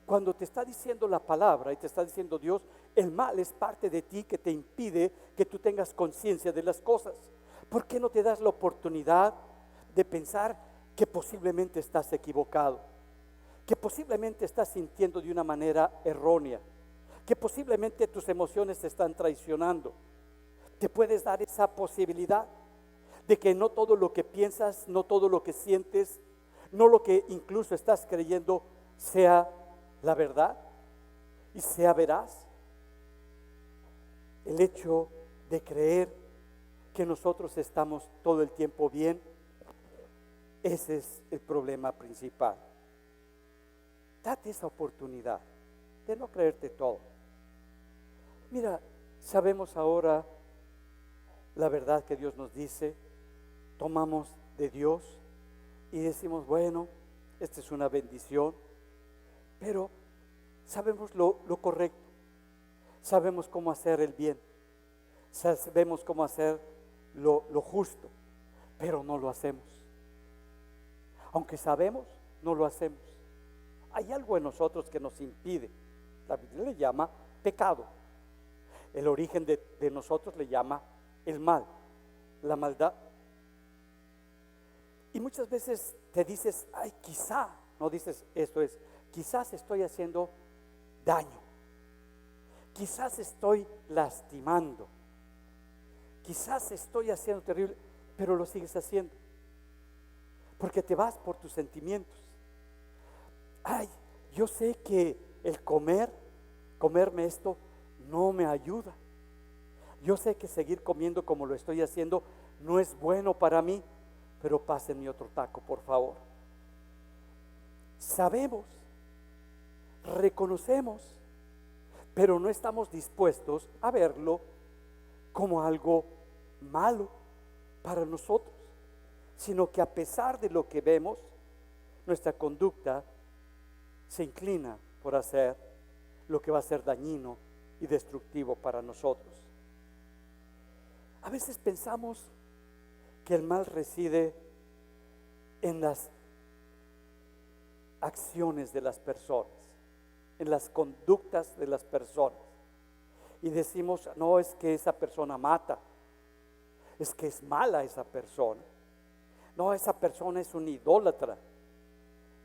Cuando te está diciendo la palabra y te está diciendo Dios, el mal es parte de ti que te impide que tú tengas conciencia de las cosas. ¿Por qué no te das la oportunidad de pensar que posiblemente estás equivocado, que posiblemente estás sintiendo de una manera errónea, que posiblemente tus emociones te están traicionando? Te puedes dar esa posibilidad de que no todo lo que piensas, no todo lo que sientes, no lo que incluso estás creyendo sea la verdad y sea veraz. El hecho de creer que nosotros estamos todo el tiempo bien Ese es el problema principal. Date esa oportunidad de no creerte todo. Mira, sabemos ahora la verdad que Dios nos dice, tomamos de Dios y decimos, bueno, esta es una bendición, pero sabemos lo correcto, sabemos cómo hacer el bien, sabemos cómo hacer lo justo, pero no lo hacemos. Aunque sabemos, no lo hacemos. Hay algo en nosotros que nos impide. La Biblia le llama pecado. El origen de nosotros le llama el mal, la maldad. Y muchas veces te dices, ay, quizá, no dices esto es, quizás estoy haciendo daño, quizás estoy lastimando, quizás estoy haciendo terrible, pero lo sigues haciendo, porque te vas por tus sentimientos. Ay, yo sé que el comerme esto no me ayuda. Yo sé que seguir comiendo como lo estoy haciendo no es bueno para mí, pero pásenme otro taco, por favor. Sabemos, reconocemos, pero no estamos dispuestos a verlo como algo malo para nosotros, sino que a pesar de lo que vemos, nuestra conducta se inclina por hacer lo que va a ser dañino y destructivo para nosotros. A veces pensamos que el mal reside en las acciones de las personas, en las conductas de las personas. Y decimos, no, es que esa persona mata, es que es mala esa persona, no, esa persona es un idólatra,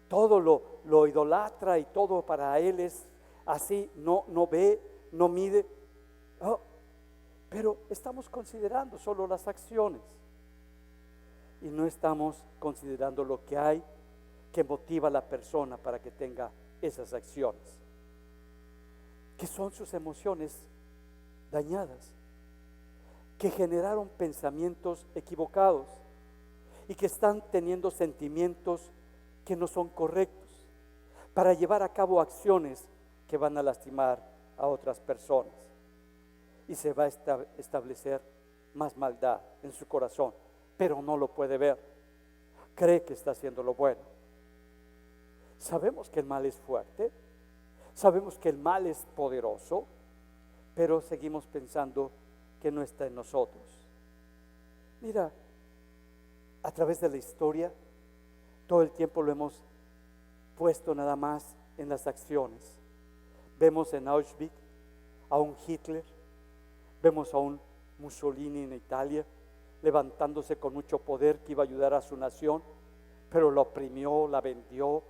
todo lo idolatra y todo para él es así, no ve, no mide. Oh, pero estamos considerando solo las acciones y no estamos considerando lo que hay que motiva a la persona para que tenga esas acciones, que son sus emociones dañadas, que generaron pensamientos equivocados y que están teniendo sentimientos que no son correctos para llevar a cabo acciones que van a lastimar a otras personas, y se va a establecer más maldad en su corazón, pero no lo puede ver, cree que está haciendo lo bueno. Sabemos que el mal es fuerte, sabemos que el mal es poderoso, pero seguimos pensando que no está en nosotros. Mira, a través de la historia, todo el tiempo lo hemos puesto nada más en las acciones. Vemos en Auschwitz a un Hitler, vemos a un Mussolini en Italia, levantándose con mucho poder que iba a ayudar a su nación, pero la oprimió, la vendió.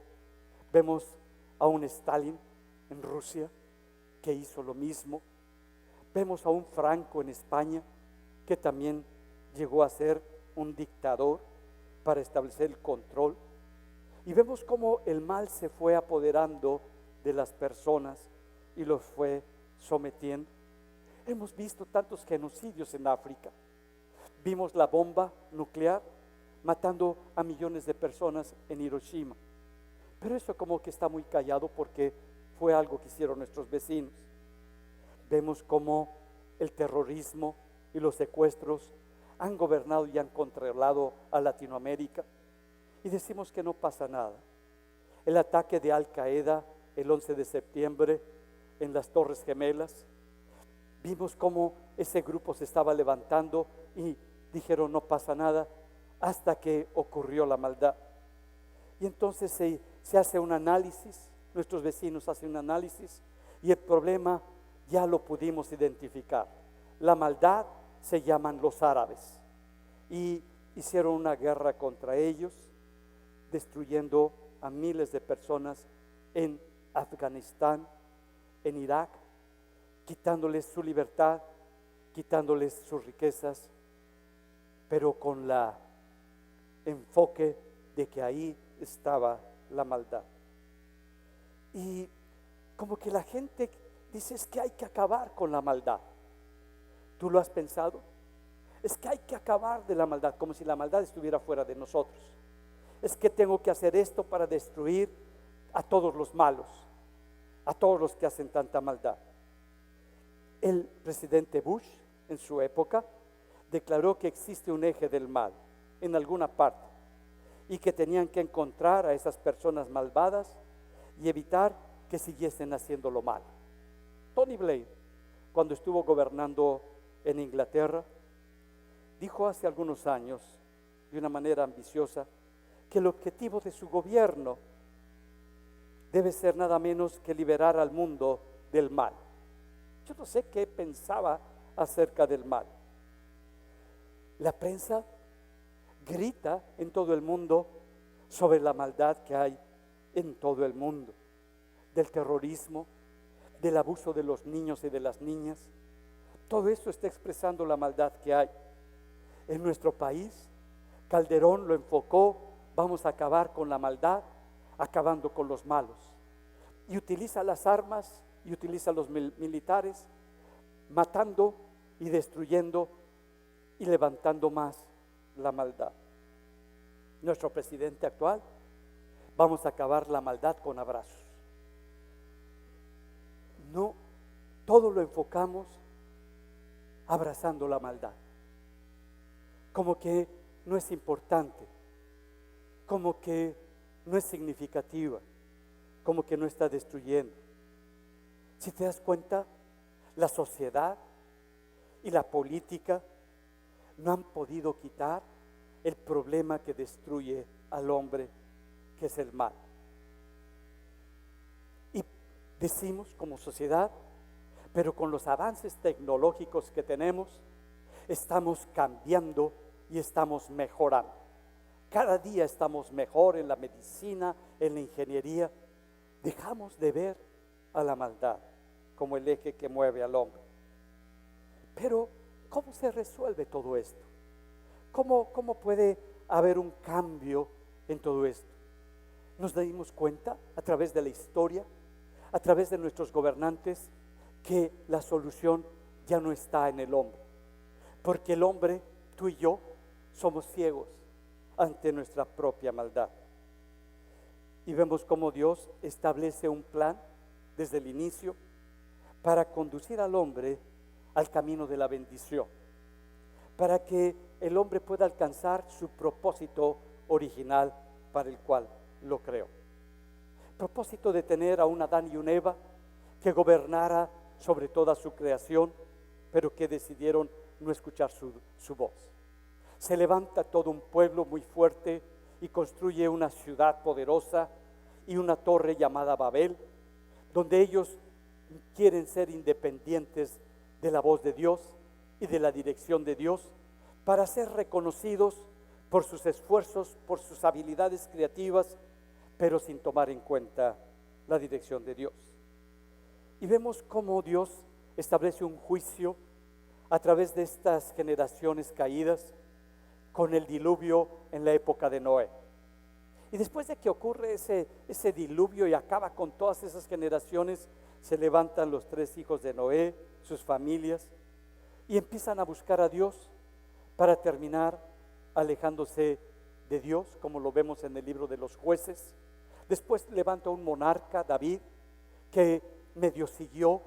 Vemos a un Stalin en Rusia que hizo lo mismo. Vemos a un Franco en España que también llegó a ser un dictador para establecer el control. Y vemos cómo el mal se fue apoderando de las personas y los fue sometiendo. Hemos visto tantos genocidios en África. Vimos la bomba nuclear matando a millones de personas en Hiroshima. Pero eso como que está muy callado porque fue algo que hicieron nuestros vecinos. Vemos cómo el terrorismo y los secuestros han gobernado y han controlado a Latinoamérica, y decimos que no pasa nada. El ataque de Al Qaeda el 11 de septiembre en las Torres Gemelas, vimos cómo ese grupo se estaba levantando y dijeron no pasa nada, hasta que ocurrió la maldad. Y entonces se hace un análisis, nuestros vecinos hacen un análisis y el problema ya lo pudimos identificar. La maldad se llaman los árabes y hicieron una guerra contra ellos, destruyendo a miles de personas en Afganistán, en Irak, quitándoles su libertad, quitándoles sus riquezas, pero con la enfoque de que ahí estaba la maldad. Y como que la gente dice, es que hay que acabar con la maldad. ¿Tú lo has pensado? Es que hay que acabar de la maldad, como si la maldad estuviera fuera de nosotros. es que tengo que hacer esto para destruir a todos los malos, a todos los que hacen tanta maldad. El presidente Bush, en su época, declaró que existe un eje del mal en alguna parte y que tenían que encontrar a esas personas malvadas y evitar que siguiesen haciendo lo malo. Tony Blair, cuando estuvo gobernando en Inglaterra, dijo hace algunos años, de una manera ambiciosa, que el objetivo de su gobierno debe ser nada menos que liberar al mundo del mal. Yo no sé qué pensaba acerca del mal. La prensa grita en todo el mundo sobre la maldad que hay en todo el mundo, del terrorismo, del abuso de los niños y de las niñas. Todo esto está expresando la maldad que hay. En nuestro país, Calderón lo enfocó: vamos a acabar con la maldad, acabando con los malos. Y utiliza las armas y utiliza los militares, matando y destruyendo y levantando más la maldad. Nuestro presidente actual: vamos a acabar la maldad con abrazos. No, todo lo enfocamos abrazando la maldad, como que no es importante, como que no es significativa, como que no está destruyendo. Si te das cuenta, la sociedad y la política no han podido quitar el problema que destruye al hombre, que es el mal. Y decimos como sociedad, pero con los avances tecnológicos que tenemos, estamos cambiando y estamos mejorando. Cada día estamos mejor en la medicina, en la ingeniería. Dejamos de ver a la maldad como el eje que mueve al hombre. Pero, ¿cómo se resuelve todo esto? ¿Cómo puede haber un cambio en todo esto? Nos dimos cuenta a través de la historia, a través de nuestros gobernantes, que la solución ya no está en el hombre. Porque el hombre, tú y yo, somos ciegos ante nuestra propia maldad. Y vemos cómo Dios establece un plan desde el inicio para conducir al hombre al camino de la bendición, para que el hombre pueda alcanzar su propósito original para el cual lo creó. Propósito de tener a un Adán y una Eva que gobernara sobre toda su creación, pero que decidieron no escuchar su voz. Se levanta todo un pueblo muy fuerte y construye una ciudad poderosa y una torre llamada Babel, donde ellos quieren ser independientes de la voz de Dios y de la dirección de Dios, para ser reconocidos por sus esfuerzos, por sus habilidades creativas, pero sin tomar en cuenta la dirección de Dios. Y vemos cómo Dios establece un juicio a través de estas generaciones caídas, con el diluvio en la época de Noé. Y después de que ocurre ese diluvio y acaba con todas esas generaciones, se levantan los 3 hijos de Noé, sus familias, y empiezan a buscar a Dios, para terminar alejándose de Dios, como lo vemos en el libro de los Jueces. Después levanta un monarca, David, que medio siguió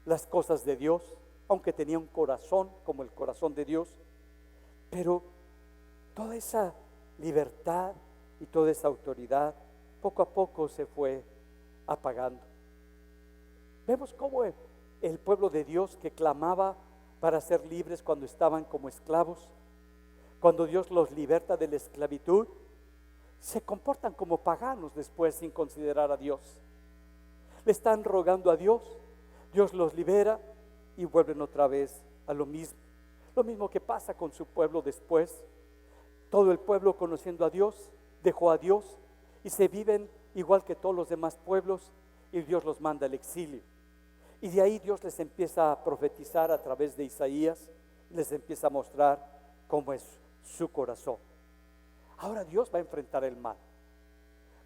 las cosas de Dios, aunque tenía un corazón como el corazón de Dios. Pero toda esa libertad y toda esa autoridad poco a poco se fue apagando. Vemos cómo el pueblo de Dios, que clamaba para ser libres cuando estaban como esclavos, cuando Dios los liberta de la esclavitud, se comportan como paganos después, sin considerar a Dios. Le están rogando a Dios, Dios los libera y vuelven otra vez a lo mismo. Lo mismo que pasa con su pueblo después. Todo el pueblo, conociendo a Dios, dejó a Dios y se viven igual que todos los demás pueblos, y Dios los manda al exilio. Y de ahí Dios les empieza a profetizar a través de Isaías, les empieza a mostrar cómo es su corazón. Ahora Dios va a enfrentar el mal.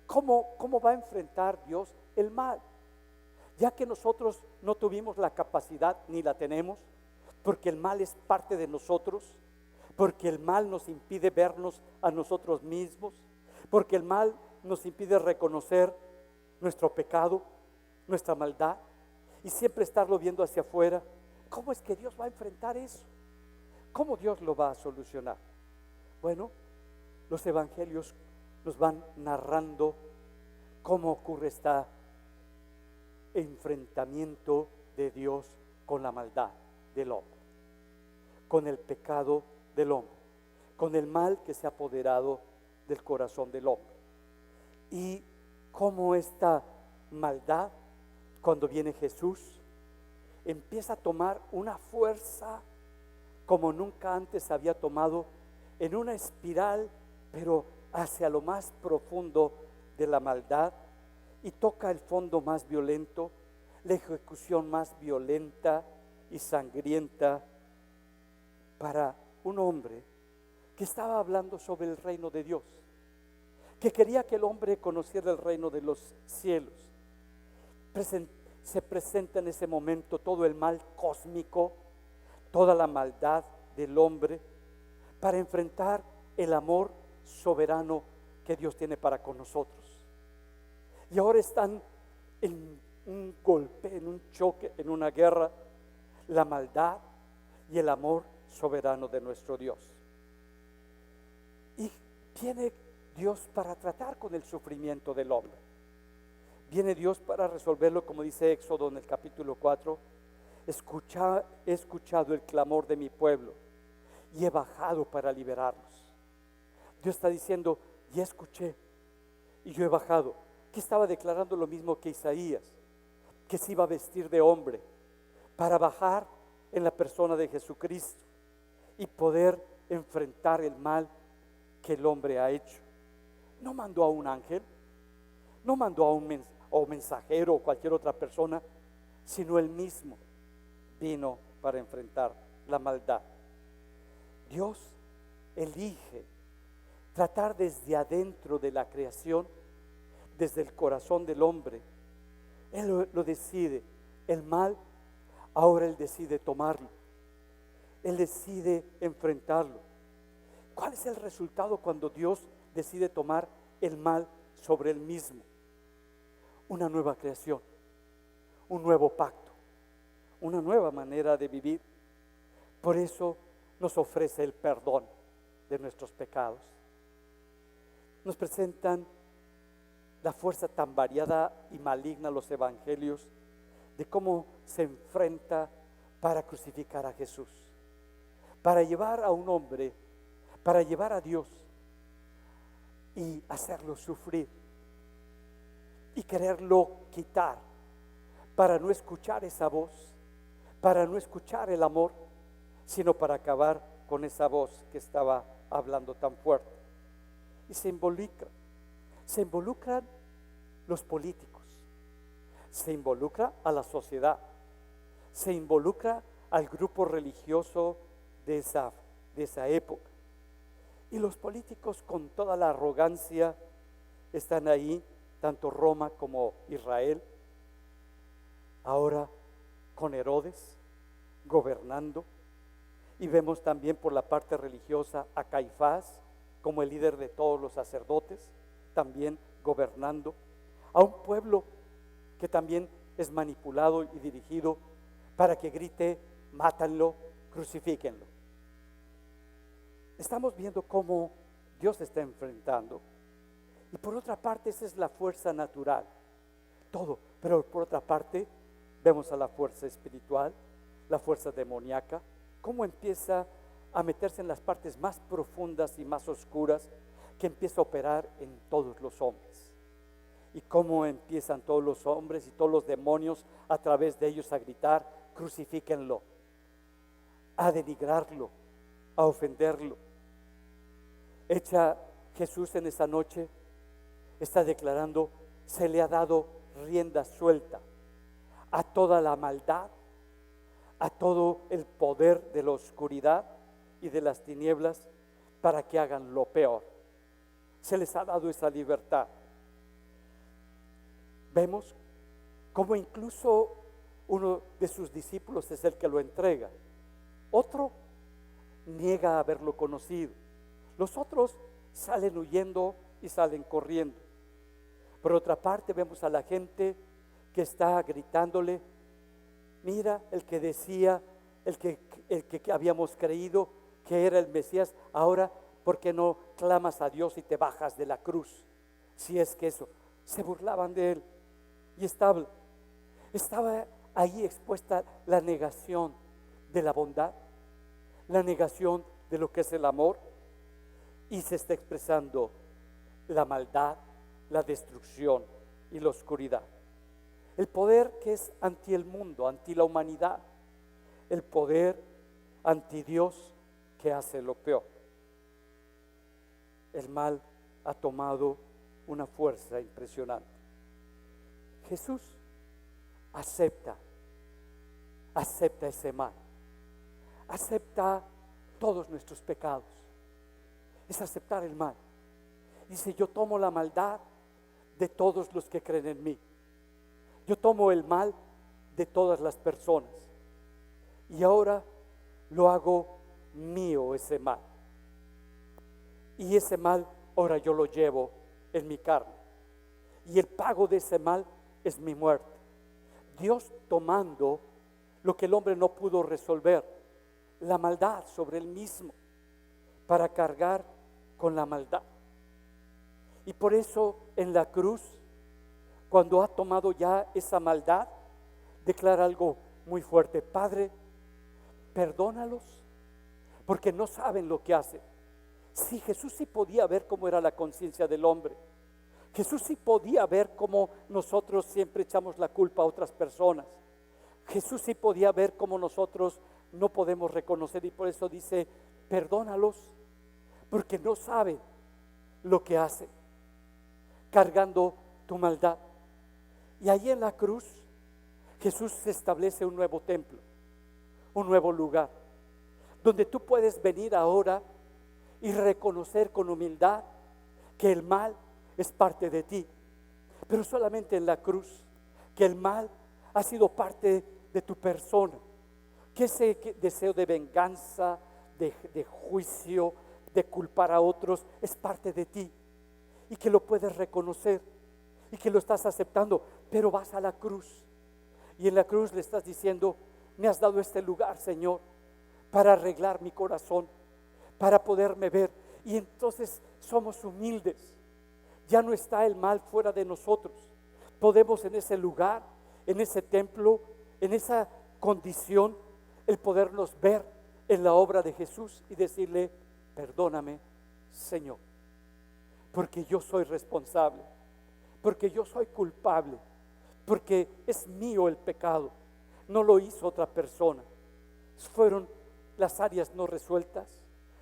¿Cómo va a enfrentar Dios el mal? Ya que nosotros no tuvimos la capacidad, ni la tenemos, porque el mal es parte de nosotros, porque el mal nos impide vernos a nosotros mismos, porque el mal nos impide reconocer nuestro pecado, nuestra maldad, y siempre estarlo viendo hacia afuera. ¿Cómo es que Dios va a enfrentar eso? ¿Cómo Dios lo va a solucionar? Bueno, los evangelios nos van narrando cómo ocurre este enfrentamiento de Dios con la maldad del hombre, con el pecado del hombre, con el mal que se ha apoderado del corazón del hombre. Y cómo esta maldad, cuando viene Jesús, empieza a tomar una fuerza como nunca antes había tomado, en una espiral, pero hacia lo más profundo de la maldad, y toca el fondo más violento, la ejecución más violenta y sangrienta para un hombre que estaba hablando sobre el reino de Dios, que quería que el hombre conociera el reino de los cielos. Se presenta en ese momento todo el mal cósmico, toda la maldad del hombre, para enfrentar el amor soberano que Dios tiene para con nosotros. Y ahora están en un golpe, en un choque, en una guerra, la maldad y el amor soberano de nuestro Dios. Y viene Dios para tratar con el sufrimiento del hombre. Viene Dios para resolverlo, como dice Éxodo en el capítulo 4. He escuchado el clamor de mi pueblo y he bajado para liberarlos. Dios está diciendo, ya escuché y yo he bajado. Que estaba declarando lo mismo que Isaías, que se iba a vestir de hombre para bajar en la persona de Jesucristo y poder enfrentar el mal que el hombre ha hecho. No mandó a un ángel, no mandó a un mensajero o cualquier otra persona, sino él mismo vino para enfrentar la maldad. Dios elige tratar desde adentro de la creación, desde el corazón del hombre. Él lo decide. El mal, ahora Él decide tomarlo. Él decide enfrentarlo. ¿Cuál es el resultado cuando Dios decide tomar el mal sobre Él mismo? Una nueva creación, un nuevo pacto, una nueva manera de vivir. Por eso nos ofrece el perdón de nuestros pecados. Nos presentan la fuerza tan variada y maligna los evangelios de cómo se enfrenta para crucificar a Jesús, para llevar a un hombre, para llevar a Dios y hacerlo sufrir y quererlo quitar, para no escuchar esa voz, para no escuchar el amor, sino para acabar con esa voz que estaba hablando tan fuerte. Y se involucran los políticos, se involucra a la sociedad, se involucra al grupo religioso de esa época. Y los políticos, con toda la arrogancia, están ahí, tanto Roma como Israel, ahora con Herodes gobernando. Y vemos también por la parte religiosa a Caifás como el líder de todos los sacerdotes, también gobernando, a un pueblo que también es manipulado y dirigido para que grite: mátanlo, crucifíquenlo. Estamos viendo cómo Dios está enfrentando. Y por otra parte, esa es la fuerza natural, todo. Pero por otra parte, vemos a la fuerza espiritual, la fuerza demoníaca, cómo empieza a meterse en las partes más profundas y más oscuras, que empieza a operar en todos los hombres. Y cómo empiezan todos los hombres y todos los demonios a través de ellos a gritar: crucifíquenlo, a denigrarlo, a ofenderlo. Jesús en esa noche está declarando: se le ha dado rienda suelta a toda la maldad, a todo el poder de la oscuridad y de las tinieblas, para que hagan lo peor. Se les ha dado esa libertad. Vemos cómo incluso uno de sus discípulos es el que lo entrega. Otro niega haberlo conocido. Los otros salen huyendo y salen corriendo. Por otra parte, vemos a la gente que está gritándole: mira, el que decía, el que habíamos creído que era el Mesías, ahora, ¿por qué no clamas a Dios y te bajas de la cruz? Si es que eso, se burlaban de él. Y estaba ahí expuesta la negación de la bondad, la negación de lo que es el amor, y se está expresando la maldad, la destrucción y la oscuridad. El poder que es anti el mundo, anti la humanidad, el poder anti Dios que hace lo peor. El mal ha tomado una fuerza impresionante. Jesús acepta ese mal, acepta todos nuestros pecados. Es aceptar el mal. Dice: yo tomo la maldad de todos los que creen en mí. Yo tomo el mal de todas las personas y ahora lo hago mío, ese mal. Y ese mal ahora yo lo llevo en mi carne, y el pago de ese mal es mi muerte. Dios tomando lo que el hombre no pudo resolver, la maldad sobre él mismo, para cargar con la maldad. Y por eso en la cruz, cuando ha tomado ya esa maldad, declara algo muy fuerte: Padre, perdónalos, porque no saben lo que hacen. Sí, Jesús sí podía ver cómo era la conciencia del hombre. Jesús sí podía ver cómo nosotros siempre echamos la culpa a otras personas. Jesús sí podía ver cómo nosotros no podemos reconocer, y por eso dice: perdónalos, porque no saben lo que hacen, cargando tu maldad. Y ahí en la cruz Jesús establece un nuevo templo, un nuevo lugar, donde tú puedes venir ahora y reconocer con humildad que el mal es parte de ti, pero solamente en la cruz, que el mal ha sido parte de tu persona, que ese deseo de venganza, de juicio, de culpar a otros, es parte de ti, y que lo puedes reconocer y que lo estás aceptando. Pero vas a la cruz y en la cruz le estás diciendo: me has dado este lugar, Señor, para arreglar mi corazón, para poderme ver. Y entonces somos humildes, ya no está el mal fuera de nosotros. Podemos en ese lugar, en ese templo, en esa condición, el podernos ver en la obra de Jesús y decirle: perdóname, Señor, porque yo soy responsable, porque yo soy culpable, porque es mío el pecado, no lo hizo otra persona. Fueron las áreas no resueltas,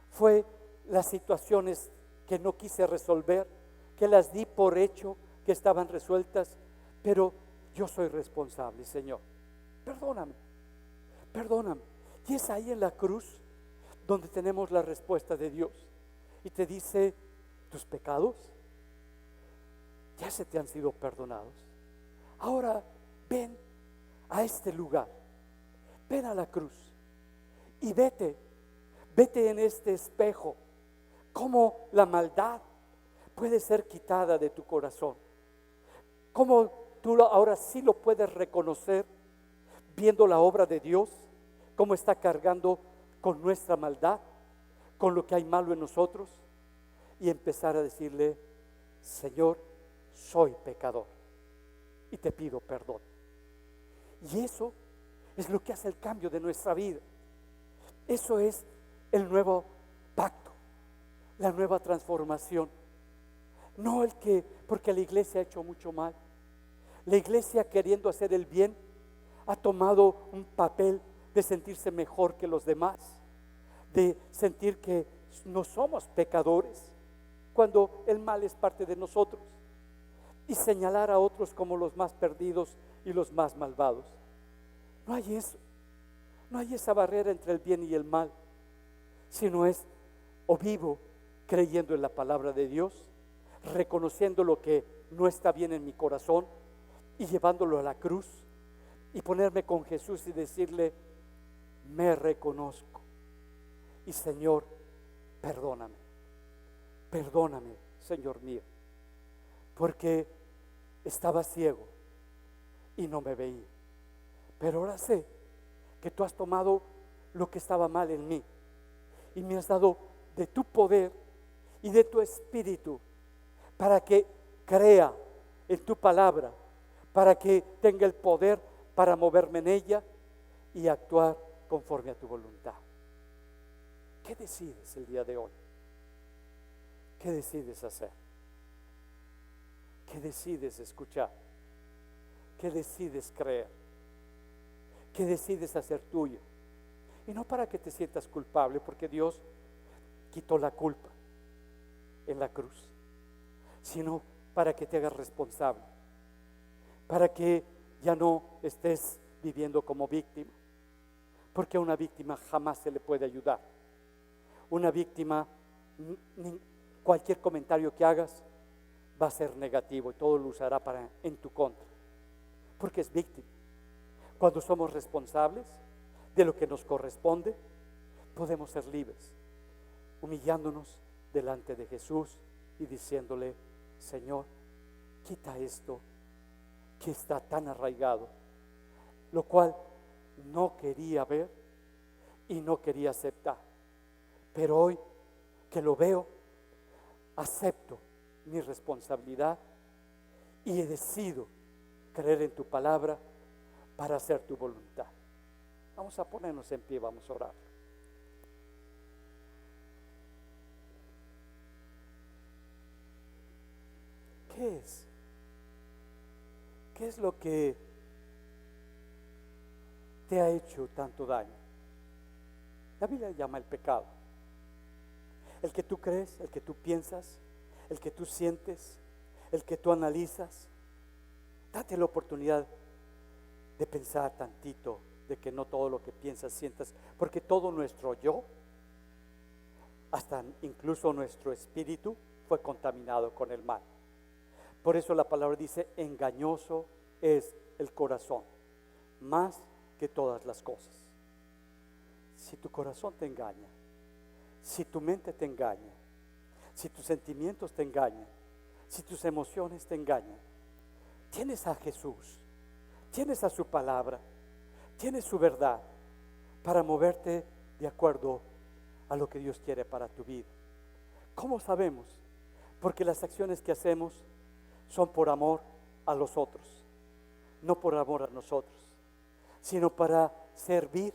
fue las situaciones que no quise resolver, que las di por hecho que estaban resueltas, pero yo soy responsable, Señor, perdóname, perdóname. Y es ahí en la cruz donde tenemos la respuesta de Dios, y te dice: tus pecados ya se te han sido perdonados. Ahora ven a este lugar, ven a la cruz y vete en este espejo, cómo la maldad puede ser quitada de tu corazón, cómo tú ahora sí lo puedes reconocer viendo la obra de Dios, cómo está cargando con nuestra maldad, con lo que hay malo en nosotros, y empezar a decirle: Señor, soy pecador y te pido perdón. Y eso es lo que hace el cambio de nuestra vida. Eso es el nuevo pacto, la nueva transformación. No el que, porque la iglesia ha hecho mucho mal. La iglesia, queriendo hacer el bien, ha tomado un papel de sentirse mejor que los demás, de sentir que no somos pecadores, cuando el mal es parte de nosotros, y señalar a otros como los más perdidos y los más malvados. No hay eso, no hay esa barrera entre el bien y el mal, sino es: o vivo creyendo en la palabra de Dios, reconociendo lo que no está bien en mi corazón y llevándolo a la cruz, y ponerme con Jesús y decirle: me reconozco, y Señor, perdóname, perdóname, Señor mío. porque estaba ciego y no me veía. Pero ahora sé que tú has tomado lo que estaba mal en mí y me has dado de tu poder y de tu espíritu para que crea en tu palabra, para que tenga el poder para moverme en ella y actuar conforme a tu voluntad. ¿Qué decides el día de hoy? ¿Qué decides hacer? ¿Qué decides escuchar? ¿Qué decides creer? ¿Qué decides hacer tuyo? Y no para que te sientas culpable, porque Dios quitó la culpa en la cruz, sino para que te hagas responsable, para que ya no estés viviendo como víctima, porque a una víctima jamás se le puede ayudar. Una víctima, cualquier comentario que hagas va a ser negativo y todo lo usará en tu contra, porque es víctima. Cuando somos responsables de lo que nos corresponde, podemos ser libres, humillándonos delante de Jesús y diciéndole: Señor, quita esto que está tan arraigado, lo cual no quería ver y no quería aceptar, pero hoy que lo veo, acepto mi responsabilidad y decido creer en tu palabra para hacer tu voluntad. Vamos a ponernos en pie, vamos a orar. ¿Qué es? ¿Qué es lo que te ha hecho tanto daño? La Biblia llama el pecado. El que tú crees, el que tú piensas, el que tú sientes, el que tú analizas. Date la oportunidad de pensar tantito, de que no todo lo que piensas, sientas, porque todo nuestro yo, hasta incluso nuestro espíritu, fue contaminado con el mal. Por eso la palabra dice: engañoso es el corazón, más que todas las cosas. Si tu corazón te engaña, si tu mente te engaña, si tus sentimientos te engañan, si tus emociones te engañan, tienes a Jesús, tienes a su palabra, tienes su verdad para moverte de acuerdo a lo que Dios quiere para tu vida. ¿Cómo sabemos? Porque las acciones que hacemos son por amor a los otros, no por amor a nosotros, sino para servir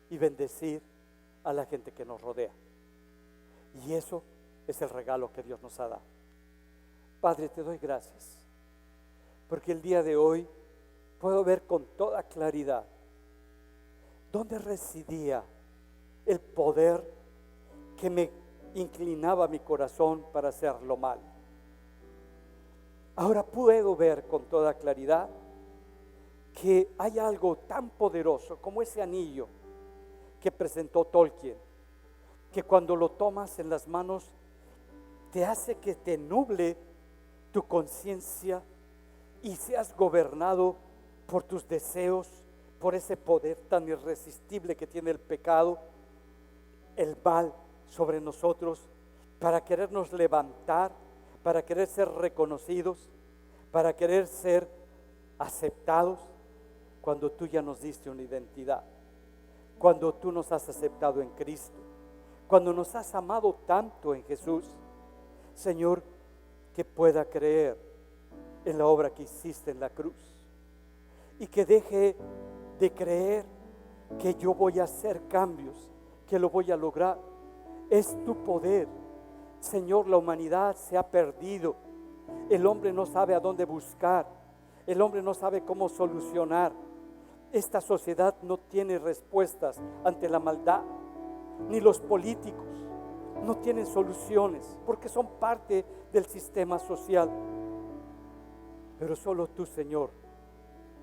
y bendecir a la gente que nos rodea. Y eso es el regalo que Dios nos ha dado. Padre, te doy gracias, porque el día de hoy puedo ver con toda claridad dónde residía el poder que me inclinaba mi corazón para hacer lo malo. Ahora puedo ver con toda claridad que hay algo tan poderoso como ese anillo que presentó Tolkien, que cuando lo tomas en las manos te hace que te nuble tu conciencia y seas gobernado por tus deseos, por ese poder tan irresistible que tiene el pecado, el mal sobre nosotros, para querernos levantar, para querer ser reconocidos, para querer ser aceptados, cuando tú ya nos diste una identidad, cuando tú nos has aceptado en Cristo, cuando nos has amado tanto en Jesús. Señor, que pueda creer en la obra que hiciste en la cruz y que deje de creer que yo voy a hacer cambios, que lo voy a lograr. Es tu poder. Señor, la humanidad se ha perdido. El hombre no sabe a dónde buscar. El hombre no sabe cómo solucionar. Esta sociedad no tiene respuestas ante la maldad, ni los políticos no tienen soluciones, porque son parte del sistema social. Pero solo tú, Señor,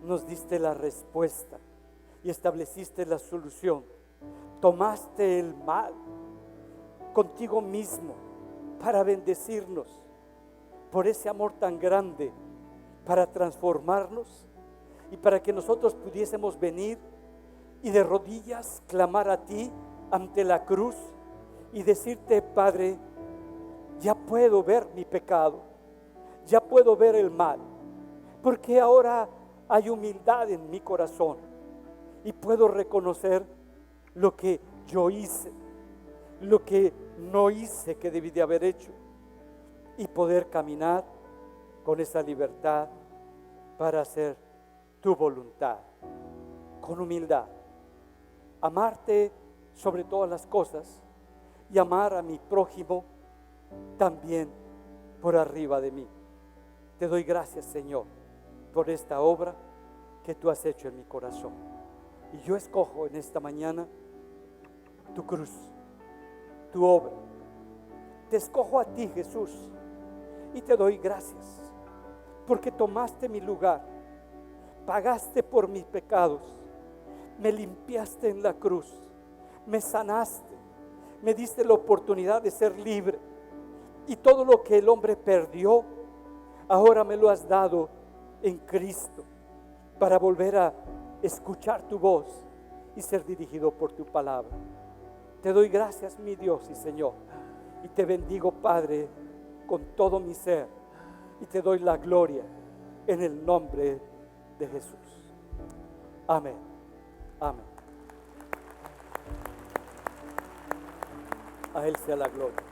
nos diste la respuesta y estableciste la solución. Tomaste el mal contigo mismo para bendecirnos, por ese amor tan grande, para transformarnos y para que nosotros pudiésemos venir y de rodillas clamar a ti ante la cruz y decirte: Padre, ya puedo ver mi pecado, Ya puedo ver el mal, porque ahora hay humildad en mi corazón y puedo reconocer lo que yo hice, lo que no hice que debí de haber hecho, y poder caminar con esa libertad para hacer tu voluntad, con humildad, amarte sobre todas las cosas y amar a mi prójimo también por arriba de mí. Te doy gracias, Señor, por esta obra que tú has hecho en mi corazón. Y yo escojo en esta mañana tu cruz, tu obra. Te escojo a ti, Jesús, y te doy gracias porque tomaste mi lugar, pagaste por mis pecados, me limpiaste en la cruz, me sanaste, me diste la oportunidad de ser libre, y todo lo que el hombre perdió, ahora me lo has dado en Cristo, para volver a escuchar tu voz y ser dirigido por tu palabra. Te doy gracias, mi Dios y Señor, y te bendigo, Padre, con todo mi ser, y te doy la gloria en el nombre de Jesús. Amén. Amén. A Él sea la gloria.